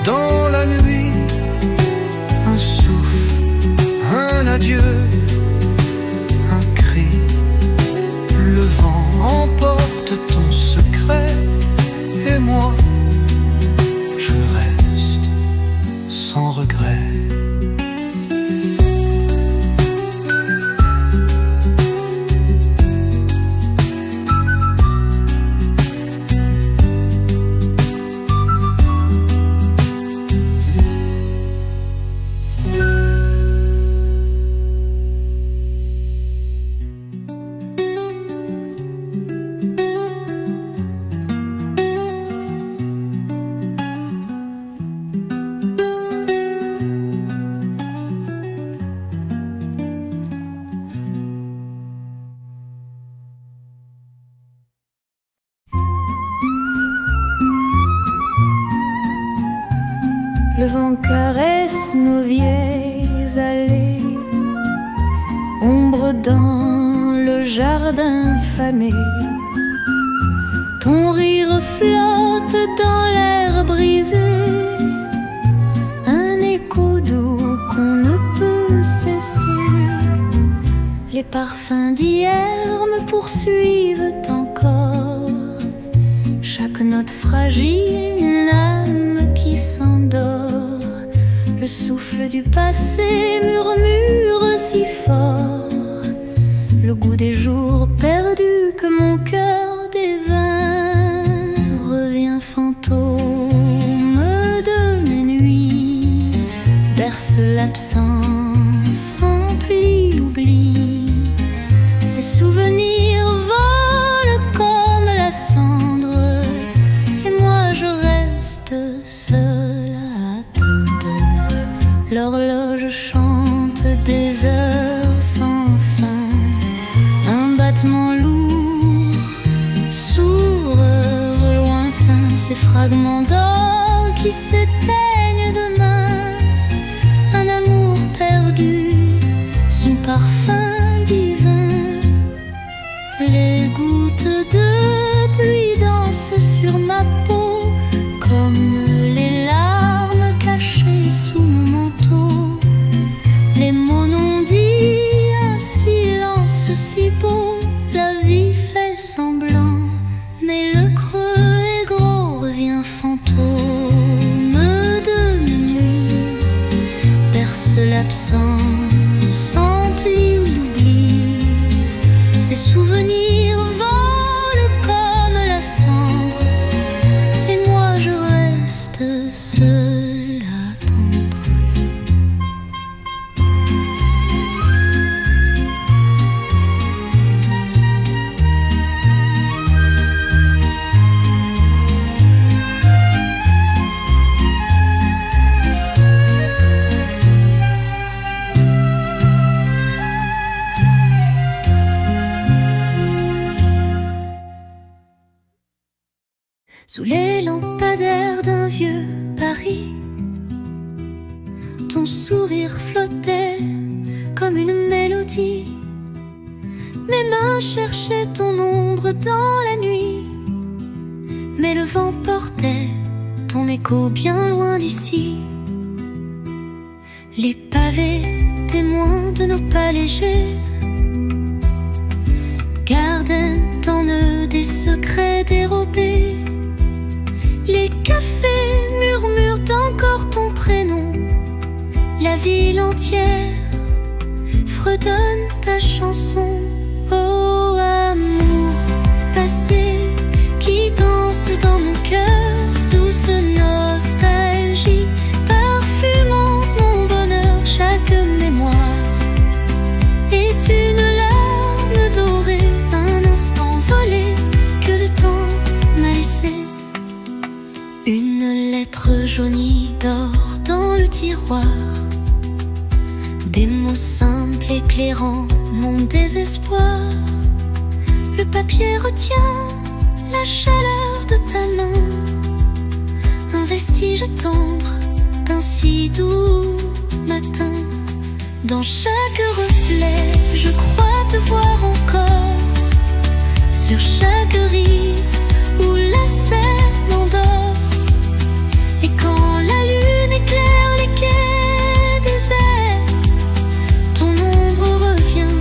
dans la nuit, un souffle, un adieu, un cri. Le vent emporte ton secret et moi, je reste sans regret. Le vent caresse nos vieilles allées, ombre dans le jardin fané. Ton rire flotte dans l'air brisé, un écho doux qu'on ne peut cesser. Les parfums d'hier me poursuivent encore, chaque note fragile, une âme qui s'endort. Le souffle du passé murmure si fort, le goût des jours perdus que mon cœur dévint revient fantôme de mes nuits, berce l'absence, emplit l'oubli. Ces souvenirs volent comme la cendre et moi je reste seule à attendre. L'horloge chante des heures sans fin, un battement lourd, sourd, lointain. Ces fragments d'or qui s'éteignent demain, un amour perdu, son parfum divin. Les gouttes de pluie dansent sur ma peau comme les larmes cachées sous mon manteau. Les mots non dits, un silence si beau. La vie fait semblant, mais le creux est gros, revient fantôme de mes nuits, berce l'absence, emplit l'oubli. sous les lampadaires d'un vieux Paris. Ton sourire flottait comme une mélodie. Mes mains cherchaient ton ombre dans la nuit, mais le vent portait ton écho bien loin d'ici. Les pavés, témoins de nos pas légers, gardaient en eux des secrets dérobés. Les cafés murmurent encore ton prénom. La ville entière fredonne ta chanson. Oh amour passé qui danse dans mon cœur, douce nostalgie parfumant mon bonheur. Chaque mémoire est une larme dorée, un instant volé que le temps m'a laissé. Une lettre jaunie dort dans le tiroir, des mots simples éclairant mon désespoir. Le papier retient la chaleur de ta main, un vestige tendre d'un si doux matin. Dans chaque reflet, je crois te voir encore, sur chaque rive où la Seine endort. Et quand la lune éclaire les quais déserts, ton ombre revient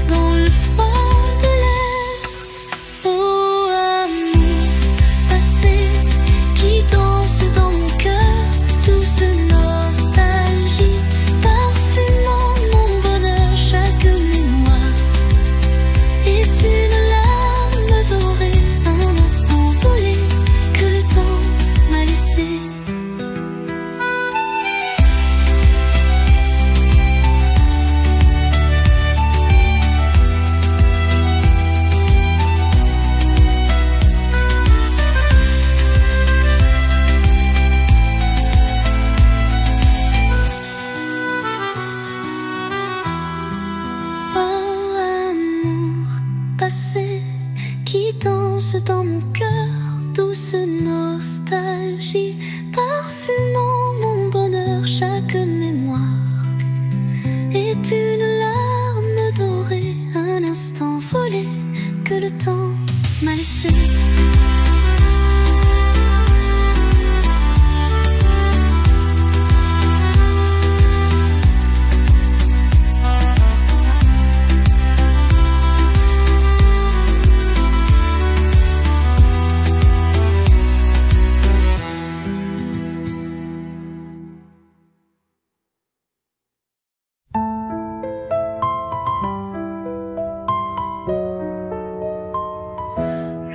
dans le froid de l'air. Oh amour passé qui danse dans mon cœur, douce nostalgie parfumant mon bonheur. Chaque mémoire est une larme dorée, un instant volé que le temps m'a laissé. Oh amour passé qui danse dans mon cœur, douce nostalgie parfumant mon bonheur. Chaque mémoire est une larme dorée, un instant volé que le temps m'a laissé.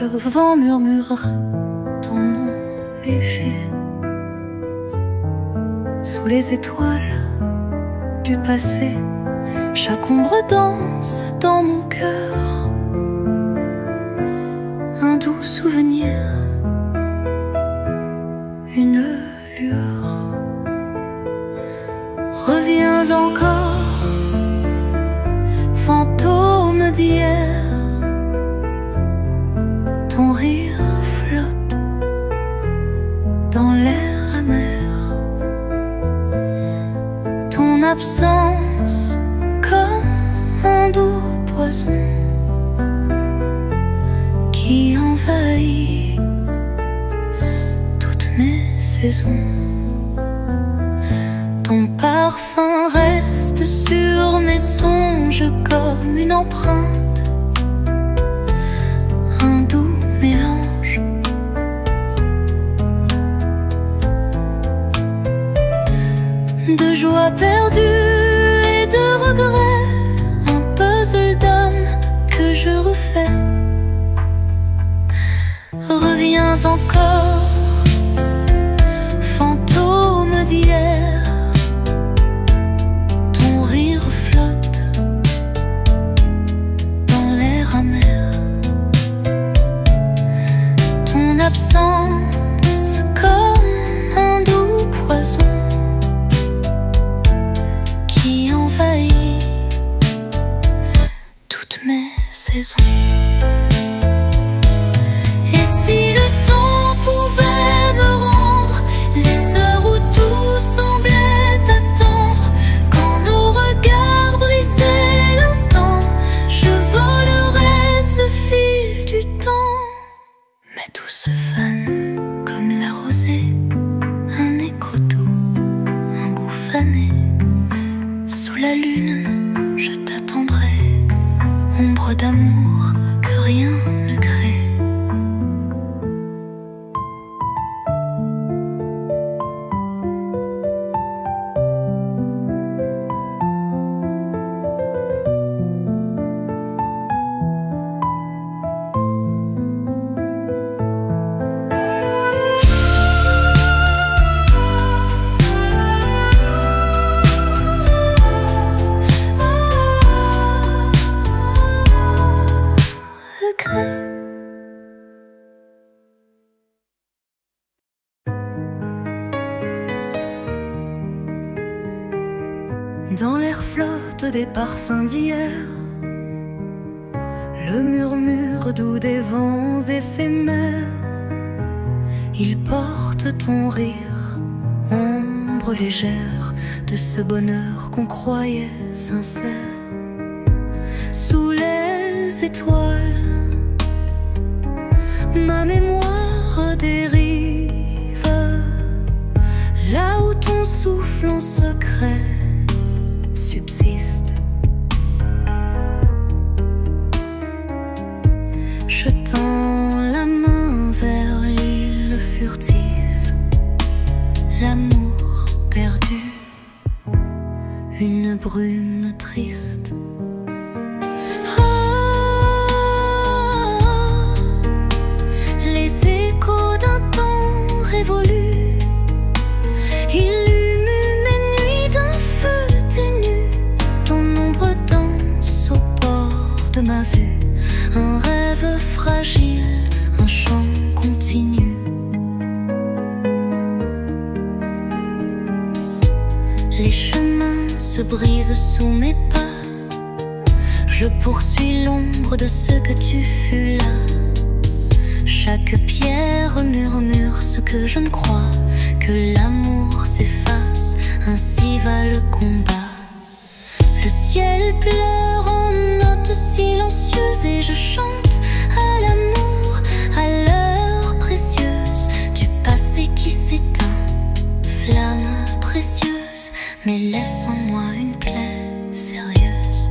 Le vent murmure ton nom léger sous les étoiles du passé. Chaque ombre danse dans mon cœur, un doux souvenir, une lueur. Reviens encore, fantôme d'hier. Ton rire flotte dans l'air amer, ton absence comme un doux poison qui envahit toutes mes saisons. Ton parfum reste sur mes songes comme une empreinte, un doux mélange de joie perdue et de regret, un puzzle d'âme que je refais. Reviens encore, fantôme d'hier. Ton rire flotte dans l'air amer, ton absence comme un doux poison qui envahit toutes mes saisons. Et si le temps pour se fanent comme la rosée, un écho doux, un goût fané. Sous la lune, je t'attendrai, ombre d'amour que rien ne crée. Dans l'air flotte des parfums d'hier, le murmure doux des vents éphémères. Il porte ton rire, ombre légère de ce bonheur qu'on croyait sincère. Sous les étoiles, ma mémoire dérive, là où ton souffle en secret subsiste. Je tends la main vers l'île furtive, l'amour perdu, une brume triste. Les échos d'un temps révolu illument mes nuits d'un feu ténu. Ton ombre danse au bord de ma vue, un rêve fragile, un chant continu. Les chemins se brisent sous mes pas, je poursuis l'ombre de ce que tu fus là. Chaque pierre murmure ce que je ne crois, que l'amour s'efface, ainsi va le combat. Le ciel pleure en notes silencieuses et je chante à l'amour, à l'heure précieuse du passé qui s'éteint. Flamme précieuse, mais laisse en moi une plaie sérieuse.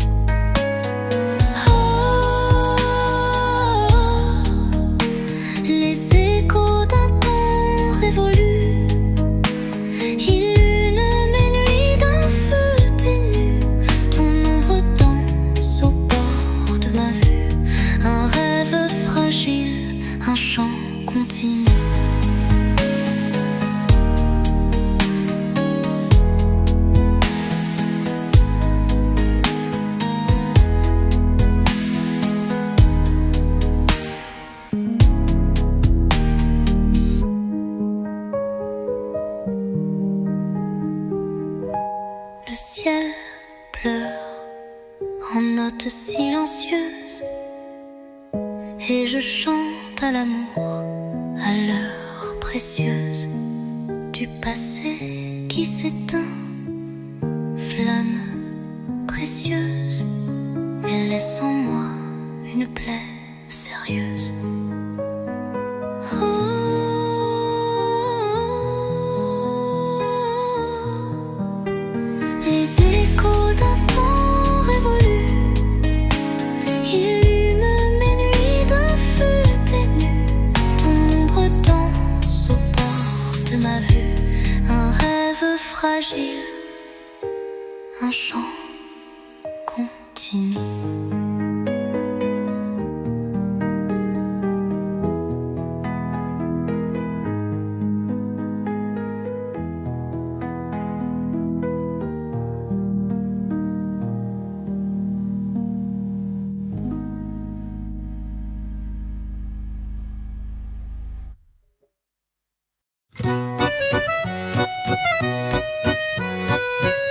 Un chant continu. Le ciel pleure en notes silencieuses et je chante à l'amour, à l'heure précieuse du passé qui s'éteint. Flamme précieuse, mais laisse en moi une plaie sérieuse. Les échos d'un temps révolu illument mes nuits d'un feu ténu. Ton ombre danse au bord de ma vue, un rêve fragile, un chant continu.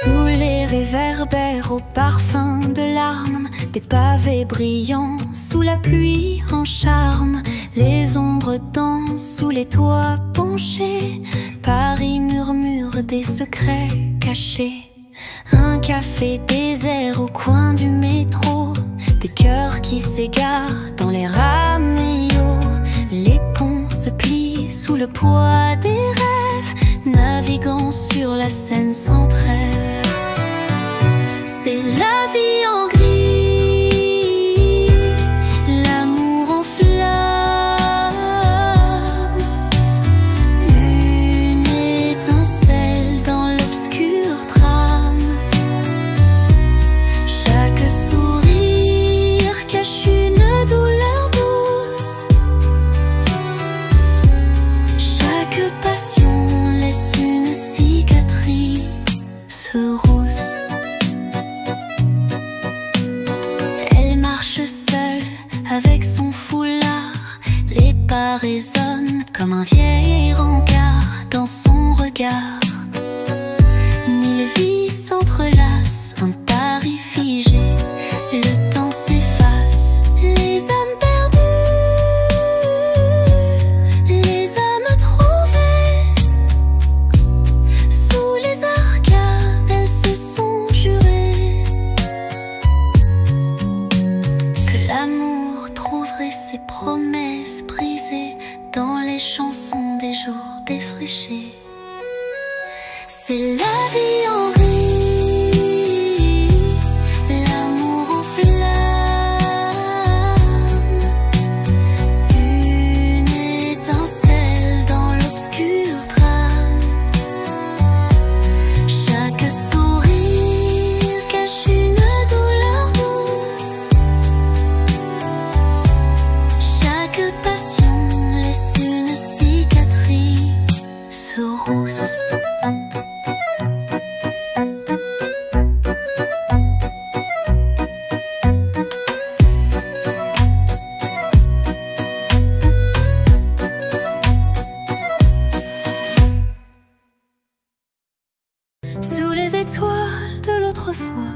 Sous les réverbères au parfum de larmes, des pavés brillants sous la pluie en charme, les ombres dansent sous les toits penchés, Paris murmure des secrets cachés. Un café désert au coin du métro, des cœurs qui s'égarent dans les rameaux, les ponts se le poids des rêves, naviguant sur la Seine sans trêve. C'est la vie en gris, l'amour en flamme, une étincelle dans l'obscur drame. Chaque sourire cache une douleur douce, chaque passion laisse une cicatrice rousse. Elle marche seule avec son foulard, les pas résonnent comme un vieil rencard dans son regard. Mille vies s'entrelacent, un Paris figé, le temps s'efface. Les âmes perdues, les âmes trouvées, sous les arcades elles se sont jurées que l'amour trouverait ses promesses brisées dans les chansons des jours défrichés. C'est la vie en gris, l'amour en flamme, une étincelle dans l'obscur drame. Chaque sourire cache une douleur douce, chaque passion laisse une cicatrice rousse. Sous les étoiles de l'autrefois,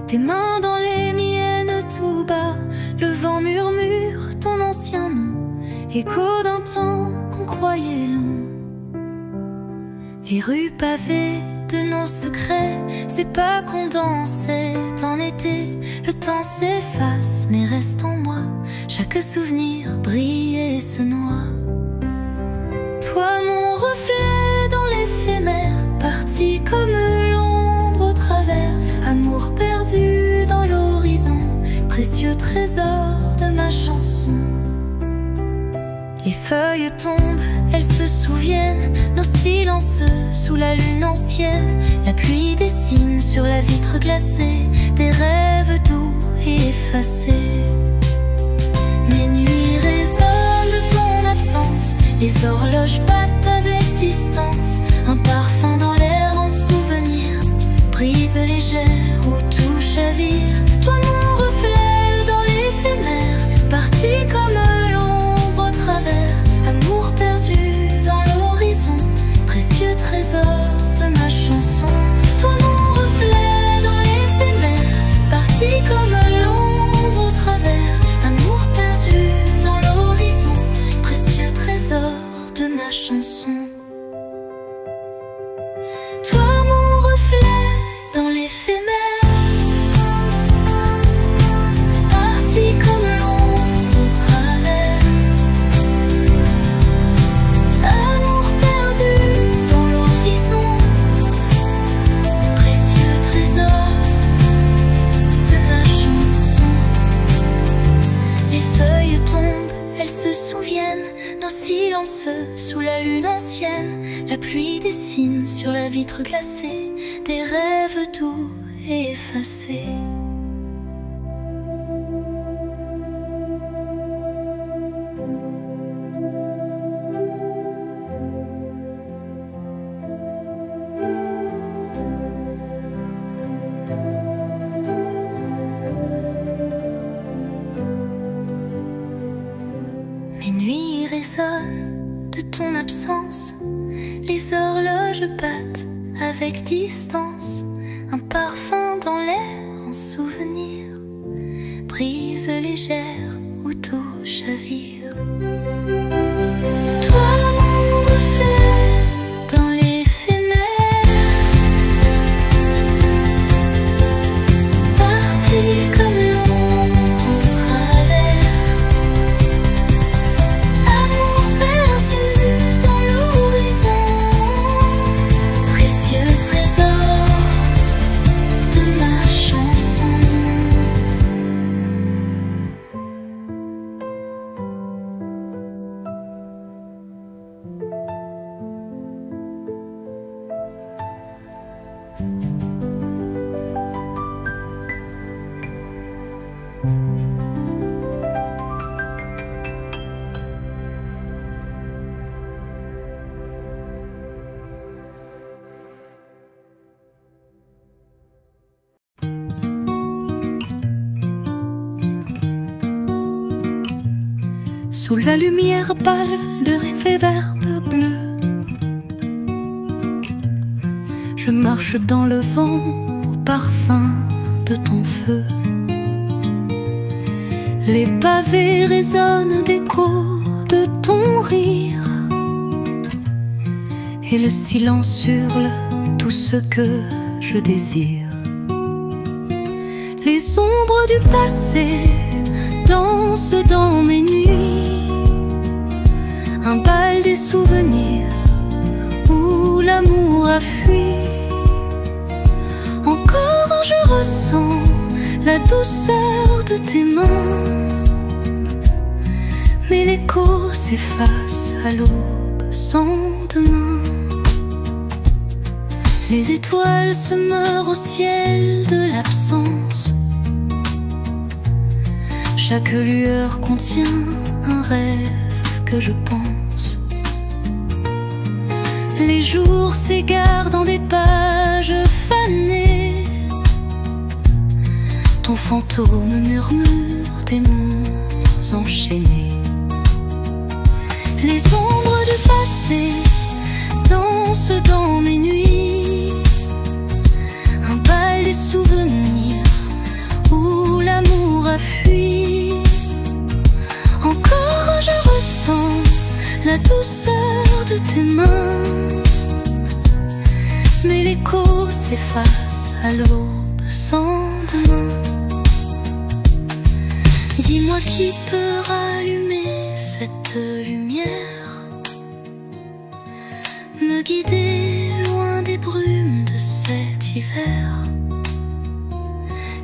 tes mains dans les miennes tout bas, le vent murmure ton ancien nom, écho d'un temps qu'on croyait long. Les rues pavées de nos secrets, c'est pas qu'on dansait en été. Le temps s'efface mais reste en moi, chaque souvenir brille et se noie. Toi mon reflet dans l'éphémère, parti comme l'ombre au travers, amour perdu dans l'horizon, précieux trésor de ma chanson. Les feuilles tombent, elles se souviennent, nos silences sous la lune ancienne. La pluie dessine sur la vitre glacée des rêves doux et effacés. Mes nuits résonnent de ton absence, les horloges battent avec distance. Un parfum dans l'air en souvenir, brise légère où tout chavire. Toi mon reflet dans l'éphémère, parti comme l'ombre au travers, amour perdu dans l'horizon, précieux trésor de ma chanson. Toi mon reflet dans l'éphémère, parti comme l'ombre au travers, amour perdu dans l'horizon, précieux trésor de ma chanson. Toi mon reflet dans l'éphémère, parti comme l'ombre au travers, amour perdu dans l'horizon, précieux trésor de ma chanson. Les feuilles tombent, elles se souviennent, nos silences sous la lune ancienne. La pluie dessine sur la vitre glacée des rêves doux et effacés. Mes nuits résonnent de ton absence, les horloges battent avec distance. Un parfum dans l'air en souvenir, brise légère où tout chavire. Toi mon reflet dans l'éphémère, parti comme l'ombre au travers, amour perdu dans l'eau. sous la lumière pâle de réverbères bleus. Je marche dans le vent au parfum de ton feu. Les pavés résonnent d'échos de ton rire, et le silence hurle tout ce que je désire. Les ombres du passé dansent dans mes nuits, un bal des souvenirs où l'amour a fui. Encore je ressens la douceur de tes mains, mais l'écho s'efface à l'aube sans demain. Les étoiles se meurent au ciel de l'absence. Chaque lueur contient un rêve que je pense. Les jours s'égarent dans des pages fanées. Ton fantôme murmure des mots enchaînés. Les ombres du passé dansent dans mes nuits, un bal des souvenirs où l'amour a fui. Encore je ressens la douceur de tes mains, mais l'écho s'efface à l'aube sans demain. Dis-moi qui peut rallumer cette lumière, me guider loin des brumes de cet hiver.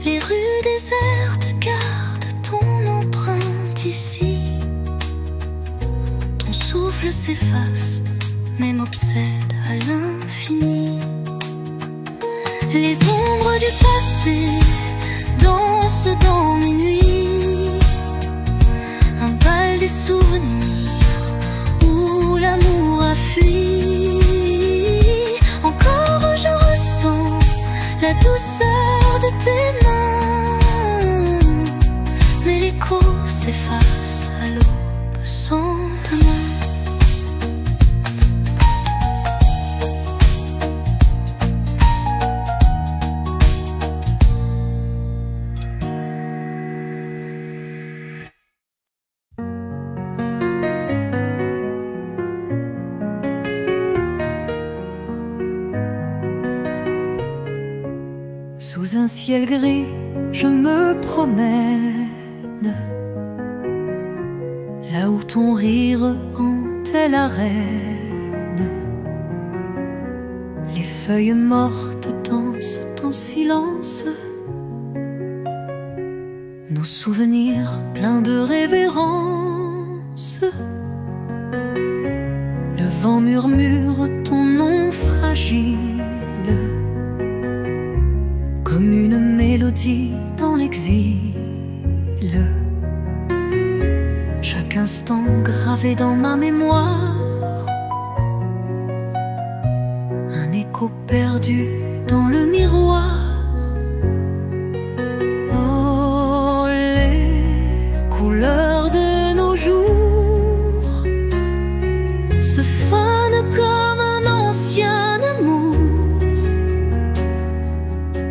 Les rues désertes gardent ton empreinte ici. Ton souffle s'efface mais m'obsède à l'infini. Les ombres du passé dansent dans mes nuits, un bal des souvenirs où l'amour a fui. Encore je ressens la douceur de tes mains, mais l'écho s'efface à l'aube sans demain. Sous un ciel gris, je me promène, là où ton rire hantait l'arène. Les feuilles mortes dansent en silence, nos souvenirs pleins de révérence. Le vent murmure ton nom fragile, comme une mélodie dans l'exil. Chaque instant gravé dans ma mémoire, un écho perdu dans le miroir. Oh, les couleurs de nos jours se fanent comme un ancien amour.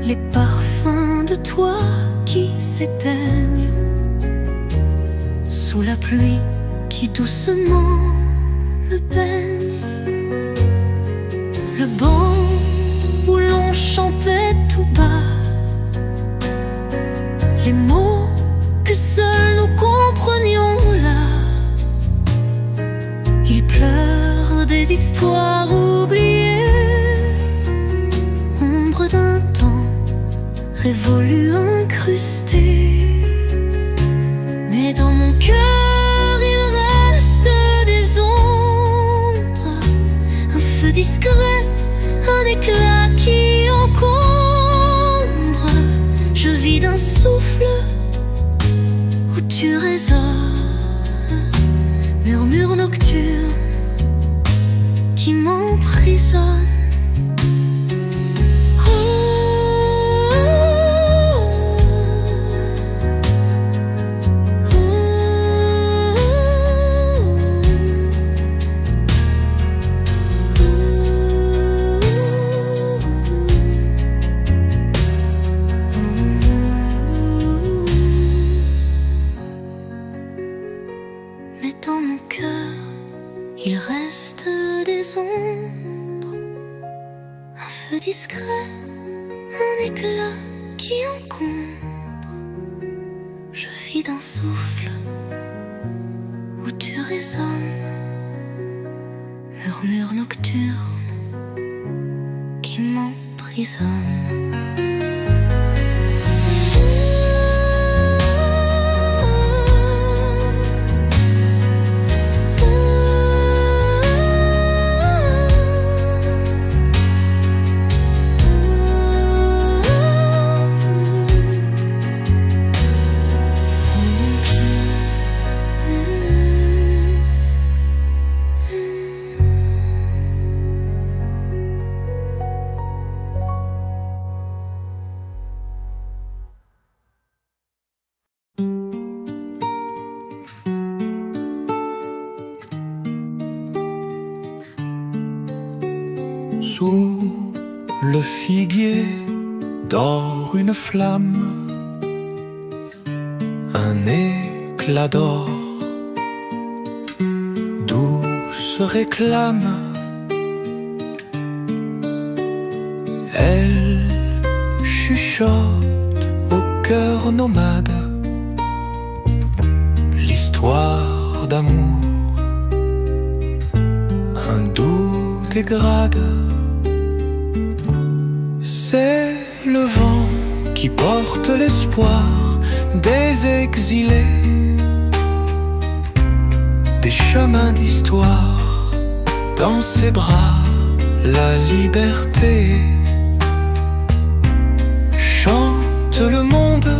Les parfums de toi qui s'éteignent sous la pluie qui doucement me baigne. Le banc où l'on chantait tout bas, les mots que seuls nous comprenions là. Ils pleurent des histoires oubliées, ombre d'un temps révolu incrusté. Mais dans mon cœur il reste des ombres, un feu discret, un éclat qui encombre. Je vis d'un souffle où tu résonnes, murmure nocturne qui m'emprisonne. Il reste des ombres, un feu discret, un éclat qui encombre. Je vis d'un souffle où tu résonnes, murmure nocturne qui m'emprisonne. Sous le figuier dort une flamme, un éclat d'or, d'où se réclame. Elle chuchote au cœur nomade l'histoire d'amour, un doux dégrade. C'est le vent qui porte l'espoir des exilés, des chemins d'histoire, dans ses bras la liberté. Chante le monde,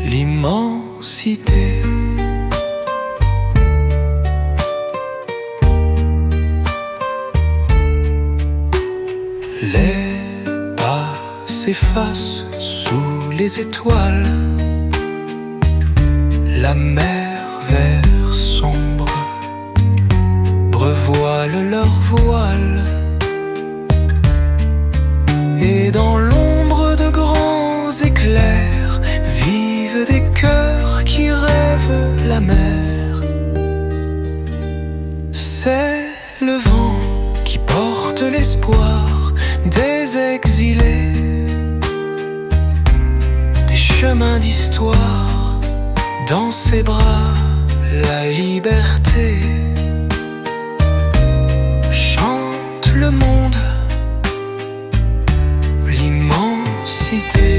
l'immensité. Les pas s'effacent sous les étoiles, la mer vert sombre brevoile leur voile, et dans l'ombre de grands éclairs vivent des cœurs qui rêvent la mer. C'est le vent qui porte l'espoir des exilés, des chemins d'histoire, dans ses bras la liberté. Chante le monde, l'immensité.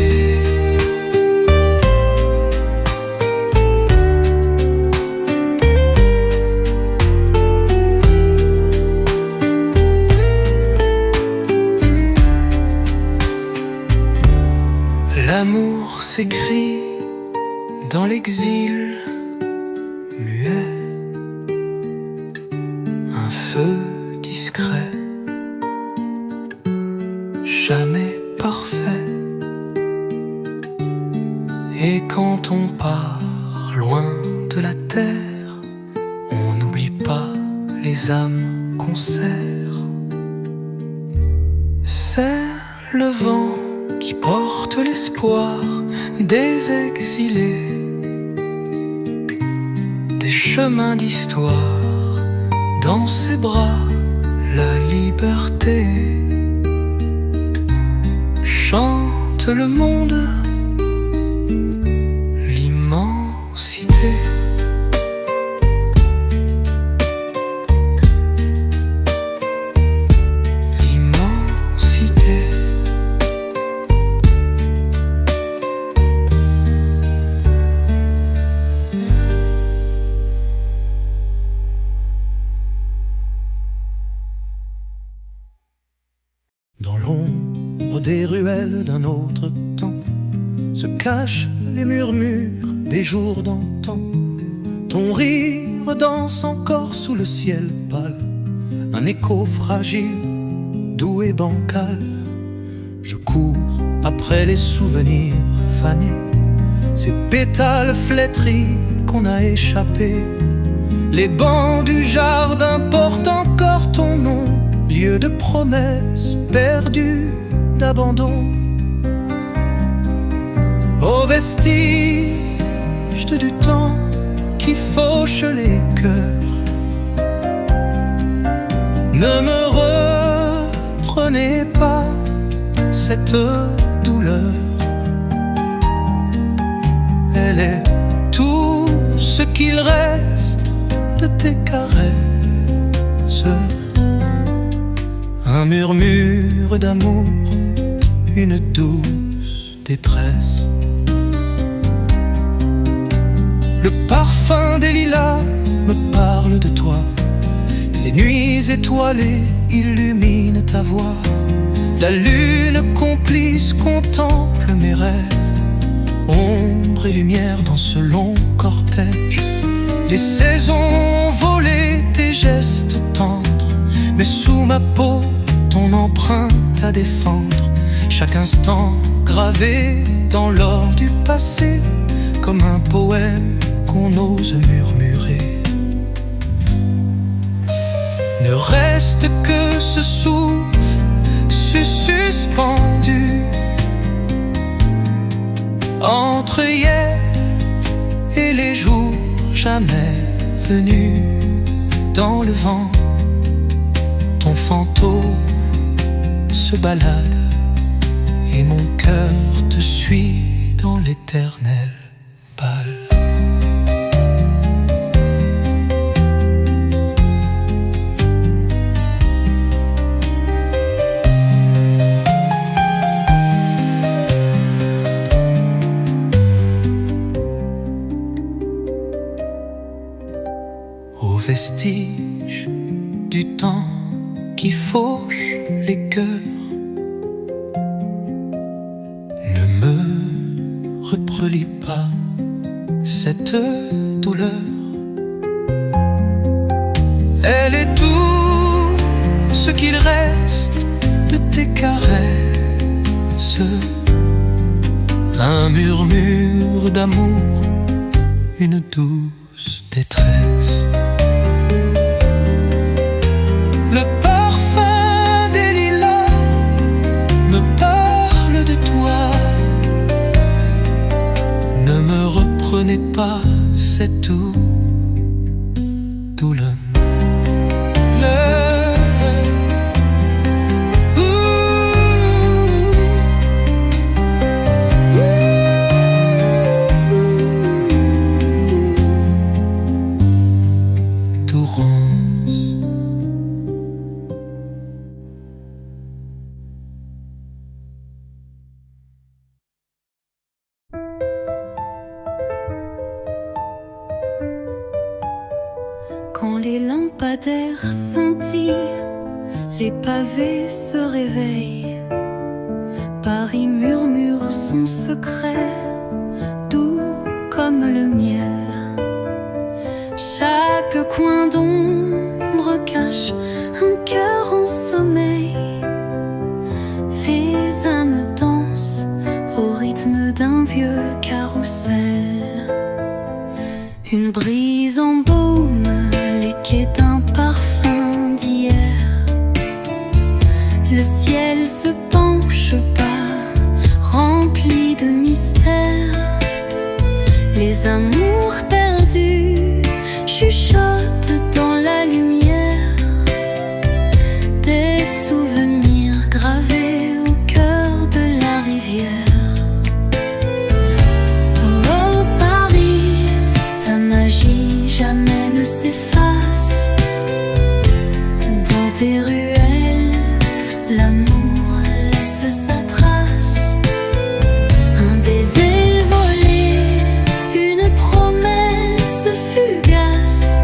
L'amour s'écrit dans l'exil muet, un feu discret, jamais parfait. Et quand on part loin de la terre, on n'oublie pas les âmes qu'on sert. C'est le vent qui porte l'espoir des exilés, des chemins d'histoire, dans ses bras la liberté. Chante le monde, l'immensité. Dans l'ombre des ruelles d'un autre temps se cachent les murmures des jours d'antan. Ton rire danse encore sous le ciel pâle, un écho fragile, doux et bancal. Je cours après les souvenirs fanés, ces pétales flétris qu'on a échappés. Les bancs du jardin portent encore ton nom, lieu de promesses perdues, d'abandon. Aux vestiges du temps qui fauche les cœurs, Ne me reprenez pas cette douleur. Elle est tout ce qu'il reste de tes caresses. Un murmure d'amour, une douce détresse. Le parfum des lilas me parle de toi. Les nuits étoilées illuminent ta voix. La lune complice contemple mes rêves. Ombre et lumière dans ce long cortège. Les saisons ont volé tes gestes tendres, mais sous ma peau, ton empreinte à défendre. Chaque instant gravé dans l'or du passé, comme un poème qu'on ose murmurer. Ne reste que ce souffle suspendu entre hier et les jours jamais venus. Dans le vent, ton fantôme se balade et mon cœur te suit dans l'éternel bal. Vestige du temps qui fauche les cœurs, ne me reprelis pas cette douleur. Elle est tout ce qu'il reste de tes caresses. Un murmure d'amour, une douce détresse. Le parfum des lilas me parle de toi. Ne me reprenez pas cette douleur. Quand les lampadaires scintillent, les pavés se réveillent. Paris murmure son secret, doux comme le miel. Chaque coin d'ombre cache un cœur en sommeil. Les âmes dansent au rythme d'un vieux carrousel. Une brise embaume les quais d'un parfum d'hier. Le ciel se penche bas, rempli de mystères. Les amours perdus chuchotent dans la lumière. Des souvenirs gravés au cœur de la rivière. Oh Paris, ta magie jamais ne s'efface. Dans tes ruelles, l'amour laisse sa trace. Un baiser volé, une promesse fugace.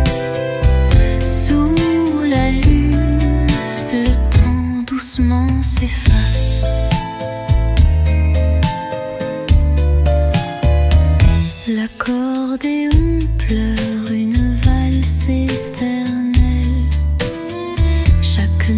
Sous la lune, le temps doucement s'efface. L'accordéon pleure une valse éternelle. Chaque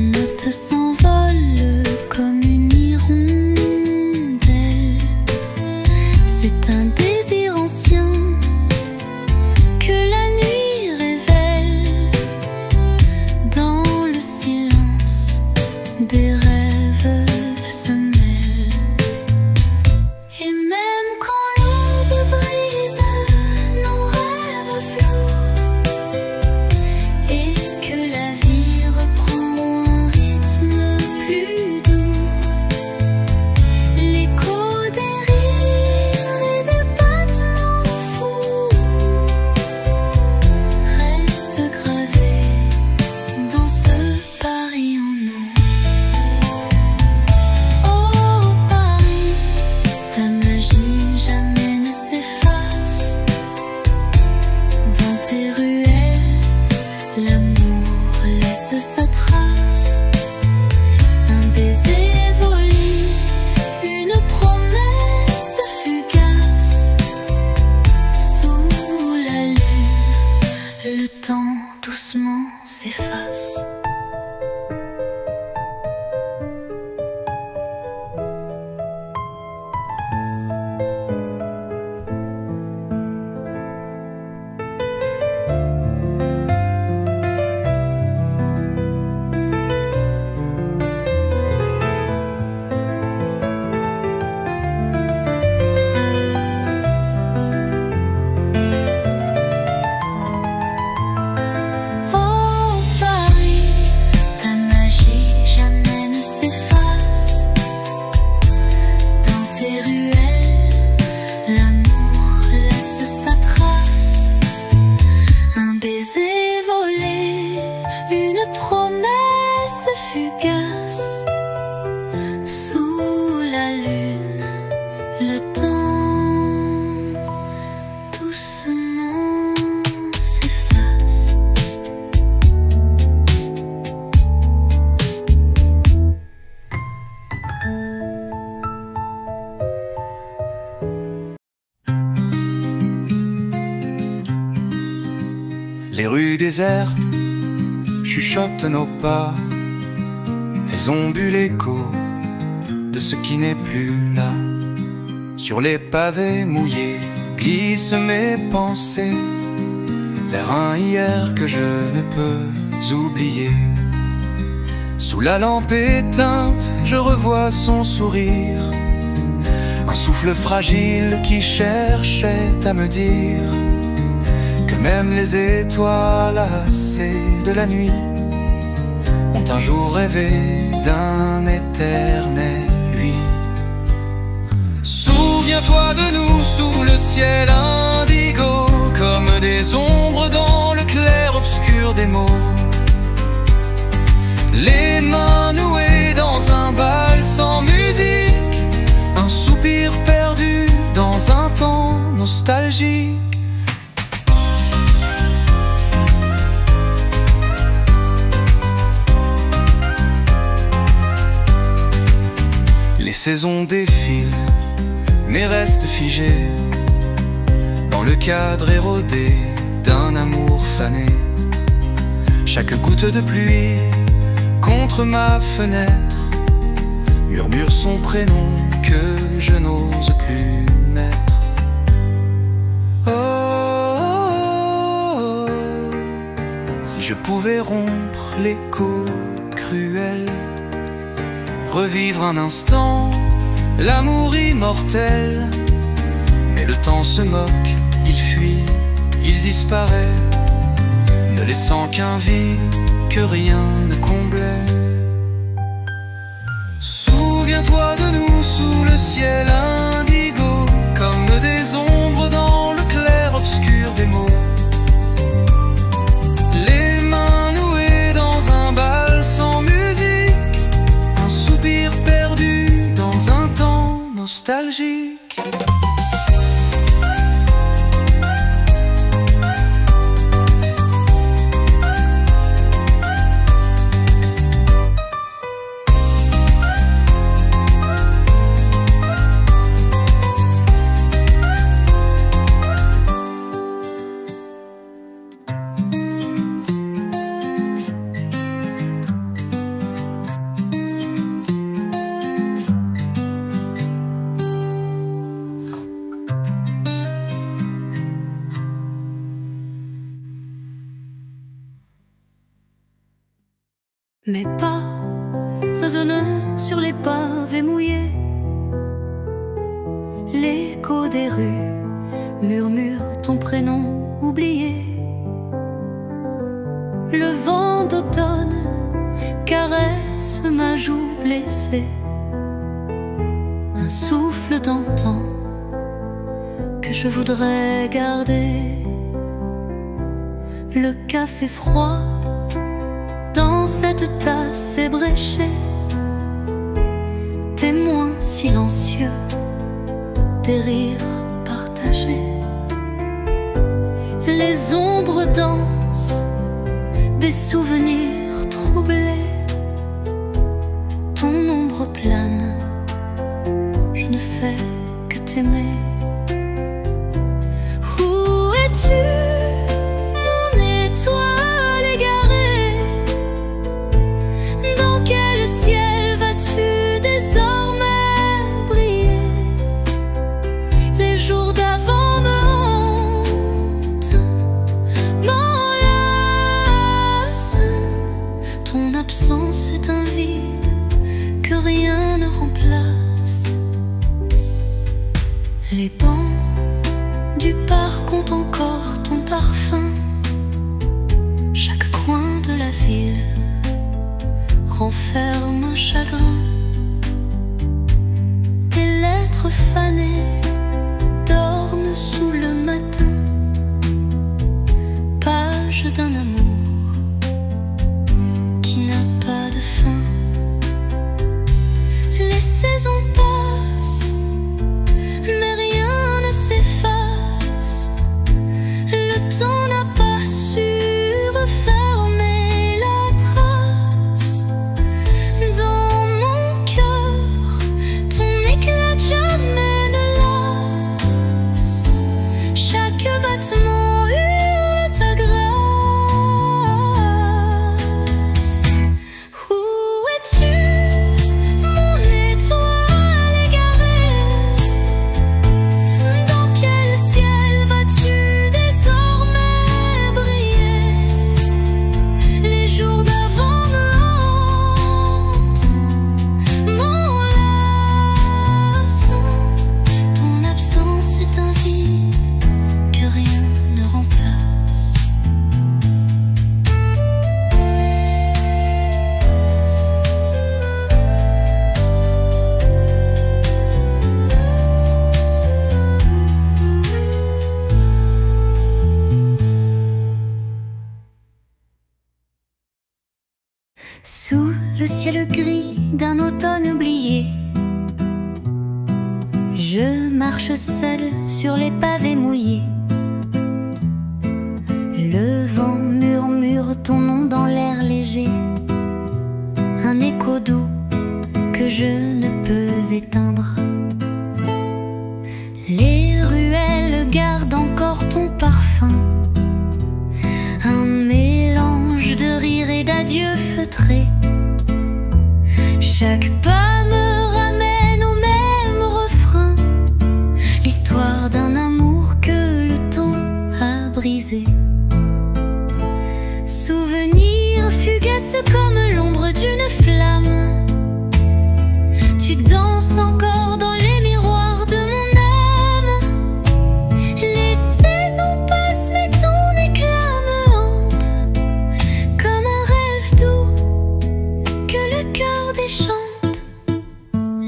doucement s'efface. Les rues désertes chuchotent nos pas. Elles ont bu l'écho de ce qui n'est plus là. Sur les pavés mouillés glissent mes pensées vers un hier que je ne peux oublier. Sous la lampe éteinte, je revois son sourire, un souffle fragile qui cherchait à me dire que même les étoiles lassées de la nuit ont un jour rêvé d'un éternel lui. Souviens-toi de nous sous le ciel indigo, comme des ombres dans le clair-obscur des mots. Les mains nouées dans un bal sans musique, un soupir perdu dans un temps nostalgique. Les saisons défilent, mais restent figées dans le cadre érodé d'un amour fané. Chaque goutte de pluie contre ma fenêtre murmure son prénom que je n'ose plus mettre. Oh, oh, oh, si je pouvais rompre l'écho cruel, revivre un instant l'amour immortel. Mais le temps se moque, il fuit, il disparaît, ne laissant qu'un vide que rien ne comblait. Souviens-toi de nous sous le ciel indigo, comme des ombres dans le clair-obscur des mots. Les mains nouées dans un bal sans musique, un soupir perdu dans un temps nostalgique. Mes pas résonnent sur les pavés mouillés. L'écho des rues murmure ton prénom oublié. Le vent d'automne caresse ma joue blessée. Un souffle d'antan que je voudrais garder. Le café froid dans cette tasse ébréchée, témoin silencieux des rires partagés. Les ombres dansent, des souvenirs troublés. Ton ombre plane, je ne fais que t'aimer. Où es-tu, mon étoile renferme un chagrin. Tes lettres fanées dorment sous le matin, page d'un amour qui n'a pas de fin. Les saisons passent, mais rien ne s'efface. Le temps n'a pas su refermer la trace. Dans mon cœur, ton éclat jamais ne lasse. Chaque battement hurle ta grâce. Où es-tu, mon étoile égarée? Dans quel ciel vas-tu désormais briller? Les jours d'avant me hantent, m'enlacent. Ton absence est un vide que rien ne remplace. Sous le ciel gris d'un automne oublié, je marche seule sur les pavés mouillés. Le vent murmure ton nom dans l'air léger, un écho doux que je ne peux éteindre. Les ruelles gardent encore ton parfum, un mélange de rire et d'adieu feutré. Chaque pas me ramène au même refrain, l'histoire d'un amour que le temps a brisé. Souvenir fugace comme l'ombre d'une flamme, tu danses encore dans les miroirs de mon âme. Les saisons passent mais ton éclat me hante, comme un rêve doux que le cœur déchante.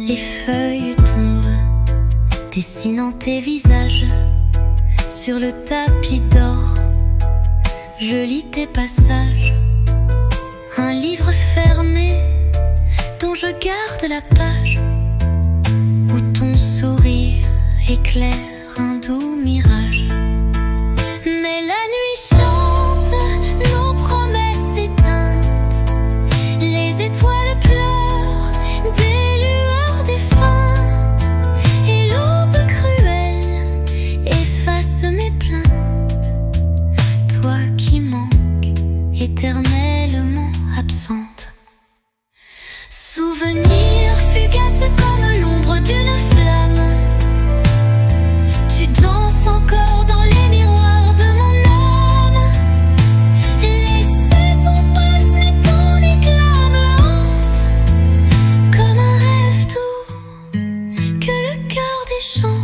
Les feuilles tombent, dessinant tes visages sur le tapis d'or. Je lis tes passages, un livre fermé dont je garde la page, où ton sourire éclaire un doux mirage. Mais la nuit chante nos promesses éteintes, les étoiles pleurent des lueurs défuntes, et l'aube cruelle efface mes plaintes. Toi qui manques, éternellement absente. Souvenir fugace comme l'ombre d'une flamme, tu danses encore dans les miroirs de mon âme. Les saisons passent mais ton éclat me hante, comme un rêve doux que le cœur déchante.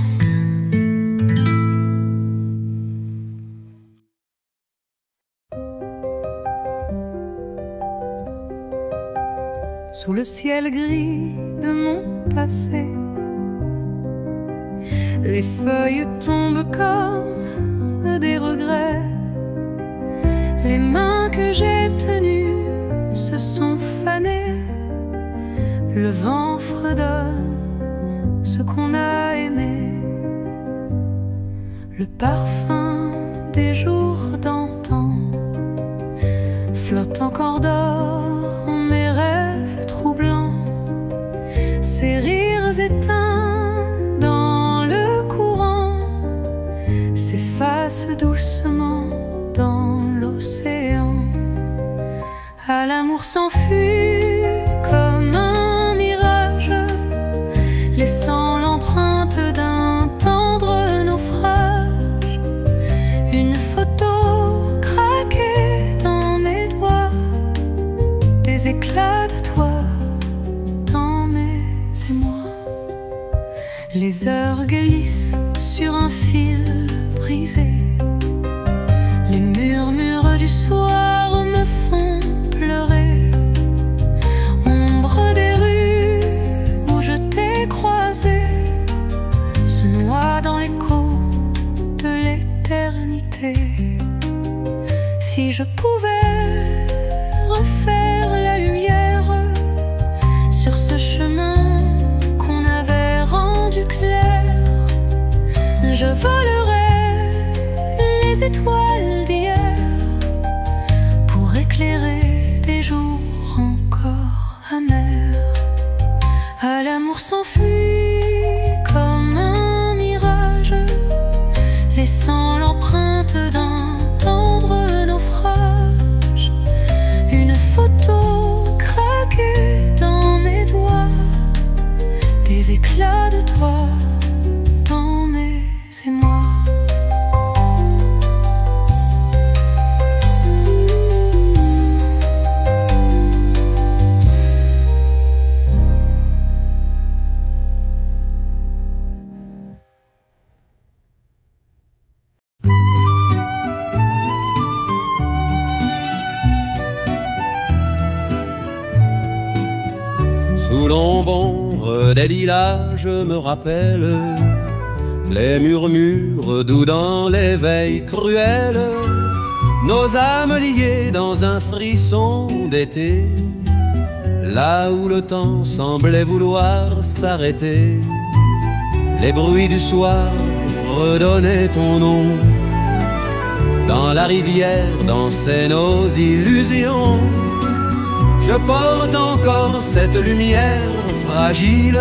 Sous le ciel gris de mon passé, les feuilles tombent comme des regrets. Les mains que j'ai tenues se sont fanées. Le vent fredonne ce qu'on a aimé. Le parfum des jours d'antan flotte encore d'or en mes rêves troublants. Ces rires éteints dans le courant s'effacent doucement dans l'océan. À l'amour s'enfuit comme un mirage, laissant l'empreinte d'un tendre naufrage. Une photo craquée dans mes doigts, des éclats de toi dans mes émois. Les heures glissent sur un fil brisé. Les murmures du soir me font pleurer. refaire la lumière sur ce chemin qu'on avait rendu clair. Je volerai les étoiles d'hier pour éclairer des jours encore amers. À l'amour s'enfuit comme un mirage, laissant l'empreinte d'un tendre naufrage. Une photo craquée dans mes doigts, des éclats de toi dans mes émois. Sous l'ombre des lilas, je me rappelle les murmures doux dans l'éveil cruel, nos âmes liées dans un frisson d'été, là où le temps semblait vouloir s'arrêter. Les bruits du soir redonnaient ton nom, dans la rivière dansaient nos illusions. Je porte encore cette lumière fragile,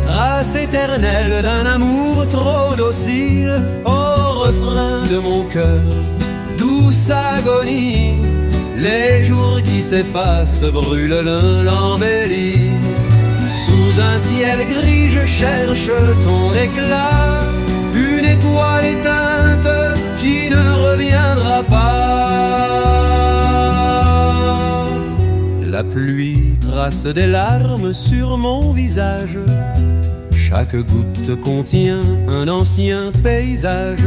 trace éternelle d'un amour trop docile. Au refrain de mon cœur, douce agonie, les jours qui s'effacent brûlent l'embellie. Sous un ciel gris, je cherche ton éclat, une étoile éteinte qui ne reviendra pas. La pluie trace des larmes sur mon visage, chaque goutte contient un ancien paysage.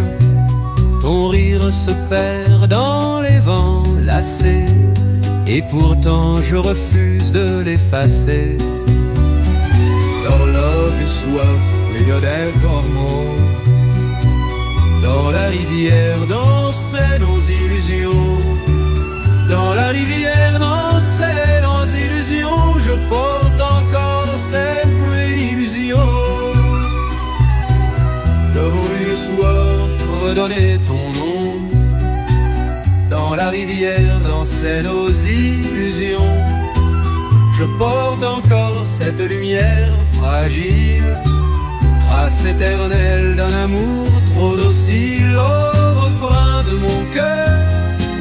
Ton rire se perd dans les vents lassés, et pourtant je refuse de l'effacer. L'horloge soif, les del corbeau, dans la rivière dansaient nos illusions. Dans la rivière dansaient nos illusions. Je porte encore cette illusion. Le bruit du soif redonnait ton nom. Dans la rivière dansaient nos illusions. Je porte encore cette lumière fragile, trace éternelle d'un amour trop docile. Au refrain de mon cœur,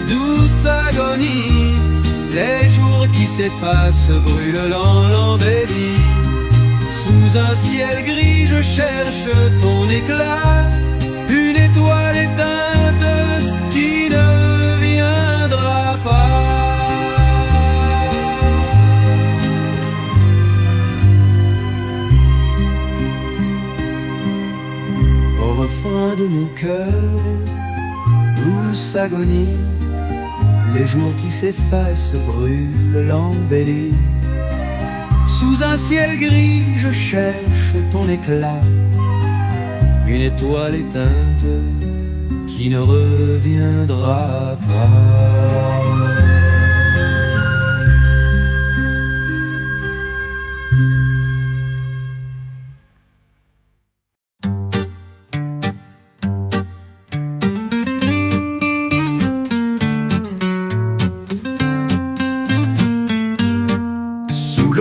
douce agonie, les jours qui s'effacent brûlent l'embellie. Sous un ciel gris, je cherche ton éclat, une étoile éteinte qui ne viendra pas. Au refrain de mon cœur, douce agonie, les jours qui s'effacent brûlent l'embellie. Sous un ciel gris, je cherche ton éclat, une étoile éteinte qui ne reviendra pas.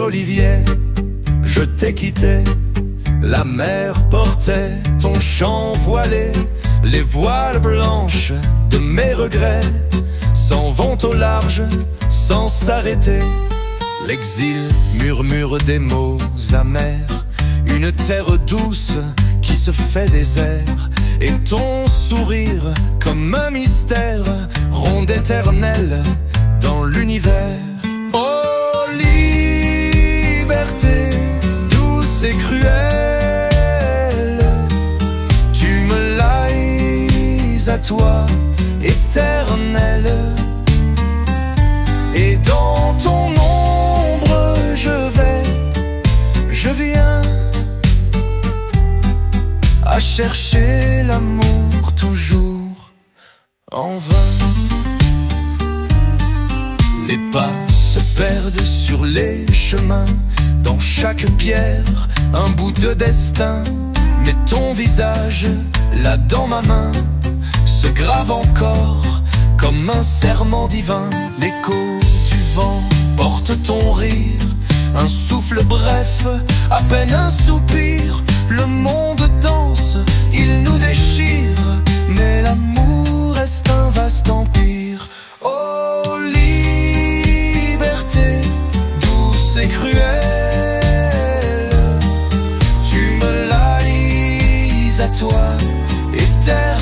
Olivier, je t'ai quitté, la mer portait ton chant voilé, les voiles blanches de mes regrets s'en vont au large sans s'arrêter. L'exil murmure des mots amers, une terre douce qui se fait désert, et ton sourire comme un mystère, ronde éternelle dans l'univers. Oh, liberté douce et cruelle, tu me lies à toi, éternelle, et dans ton ombre je viens à chercher l'amour toujours en vain. Les pas se perdent sur les chemins, dans chaque pierre un bout de destin. Mais ton visage, là dans ma main, se grave encore comme un serment divin. L'écho du vent porte ton rire, un souffle bref, à peine un soupir. Le monde danse, il nous déchire, mais l'amour reste un vaste empire. Oh liberté, douce et cruelle, tu me la lises à toi, éternelle.